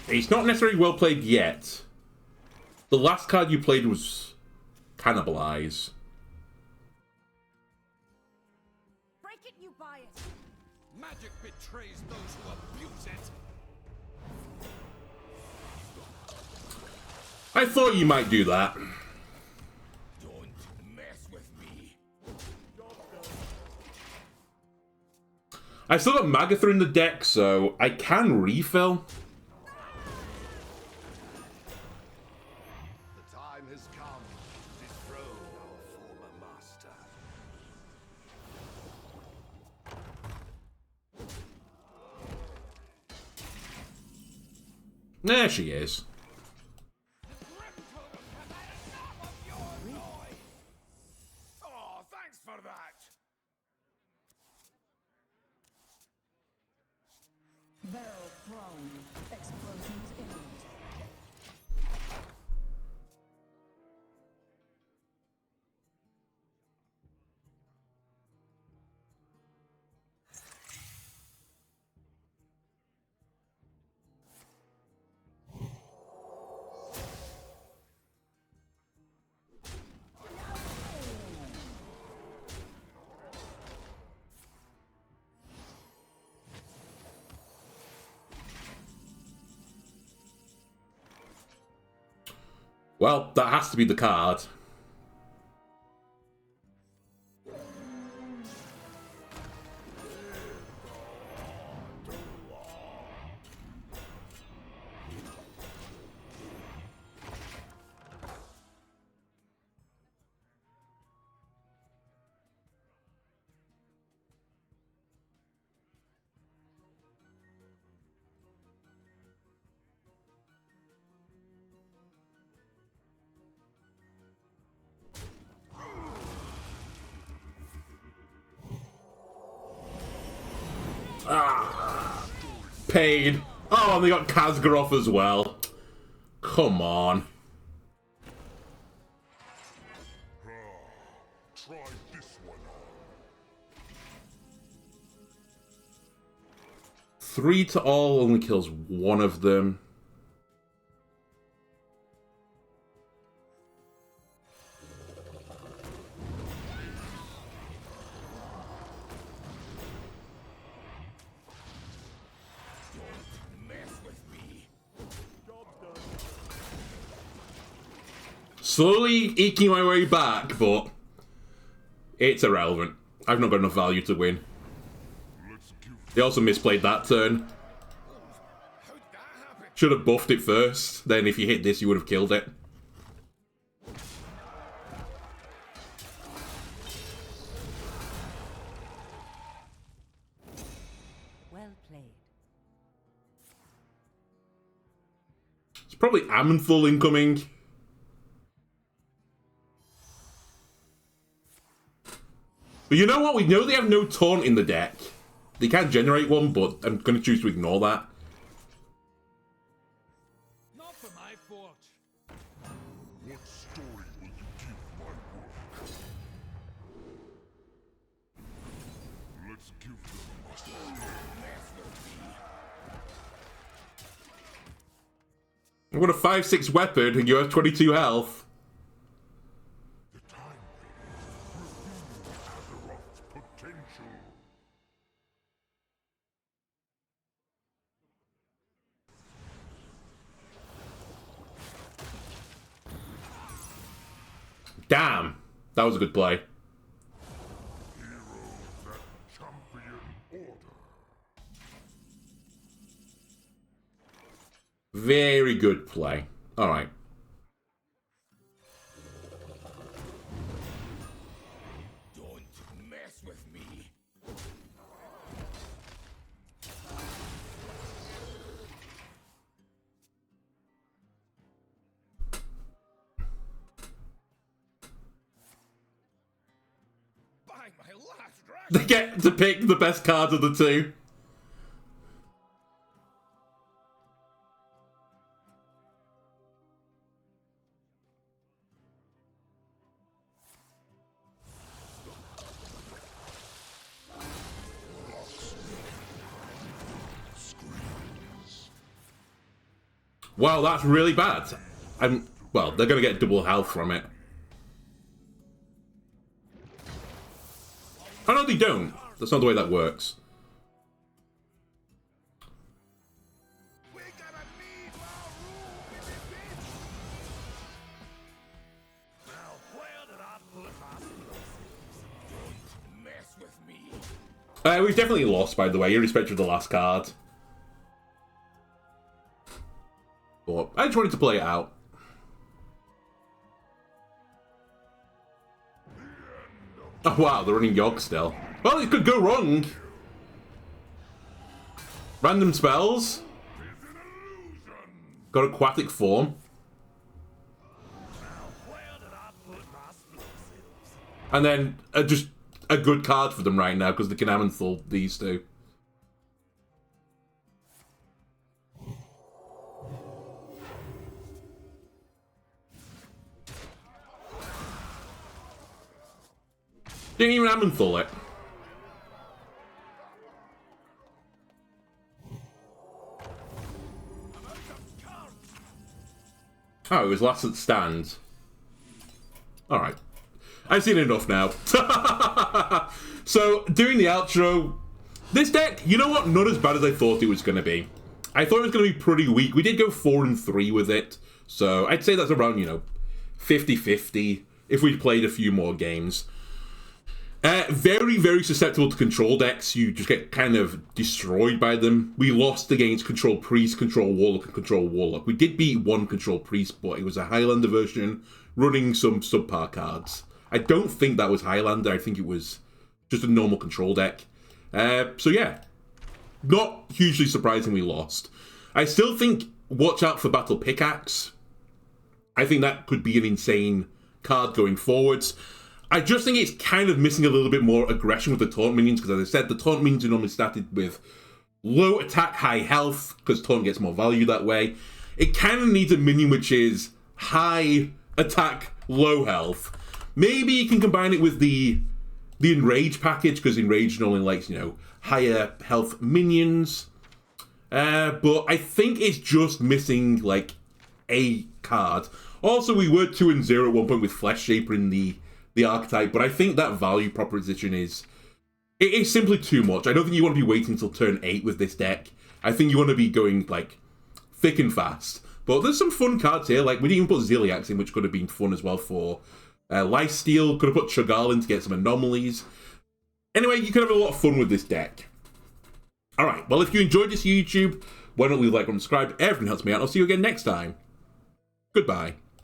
It's not necessarily well played yet. The last card you played was Cannibalize. Break it, you buy it. Magic betrays those who abuse it. I thought you might do that. Don't mess with me. I still got Magatha in the deck, so I can refill. The time has come to dethrone our former master. There she is. Oh, thanks for that. Barrel thrown. Explosions imminent. Well, that has to be the card. Pain. Oh, and they got Khazgaroth as well. Come on. Try this one on. 3 to all only kills one of them. Slowly eking my way back, but it's irrelevant. I've not got enough value to win. They also misplayed that turn. Should have buffed it first. Then if you hit this, you would have killed it. Well played. It's probably Amanthul incoming. But you know what? We know they have no Taunt in the deck. They can't generate one, but I'm going to choose to ignore that. Not for my forge. What story will you give my work? Let's give them a story. I've got a 5/6 weapon and you have 22 health. The time will reveal Khazgaroth's potential. Damn. That was a good play. Heroes that champion order. Very good play. Alright. Don't mess with me. By my last dragon. They get to pick the best card of the two. Wow, that's really bad. Well, they're gonna get double health from it. Oh no, they don't. That's not the way that works. We're gonna need more room in this bitch. Now where did I put my explosives? Don't mess with me. We've definitely lost, by the way, irrespective of the last card. But I just wanted to play it out. Oh wow, they're running Yogg still. Well, it could go wrong. Random spells. Got aquatic form. And then just a good card for them right now because they can Amanthal these two. Didn't even Amanthal it. Oh, it was last at stands. Alright. I've seen enough now. So, doing the outro. This deck, you know what? Not as bad as I thought it was going to be. I thought it was going to be pretty weak. We did go 4-3 with it. So, I'd say that's around, 50-50 if we played a few more games. Very, very susceptible to control decks. You just get kind of destroyed by them. We lost against Control Priest, Control Warlock, and Control Warlock. We did beat one Control Priest, but it was a Highlander version running some subpar cards. I don't think that was Highlander. I think it was just a normal control deck. So yeah, not hugely surprising we lost. I still think watch out for Battlepickaxe. I think that could be an insane card going forwards. I just think it's kind of missing a little bit more aggression with the Taunt minions, because as I said, the Taunt minions are normally started with low attack, high health, because Taunt gets more value that way. It kind of needs a minion which is high attack, low health. Maybe you can combine it with the Enrage package, because Enrage normally likes, higher health minions. But I think it's just missing, like, a card. Also, we were 2-0 at one point with Flesh Shaper in the archetype, but I think that value proposition is simply too much. I don't think you want to be waiting until turn 8 with this deck. I think you want to be going, like, thick and fast. But there's some fun cards here. Like, we didn't even put Ziliax in, which could have been fun as well for Lifesteal. Could have put Cho'Gall in to get some anomalies. Anyway, you can have a lot of fun with this deck. Alright, well, if you enjoyed this YouTube, why don't leave a like and subscribe? Everything helps me out. I'll see you again next time. Goodbye.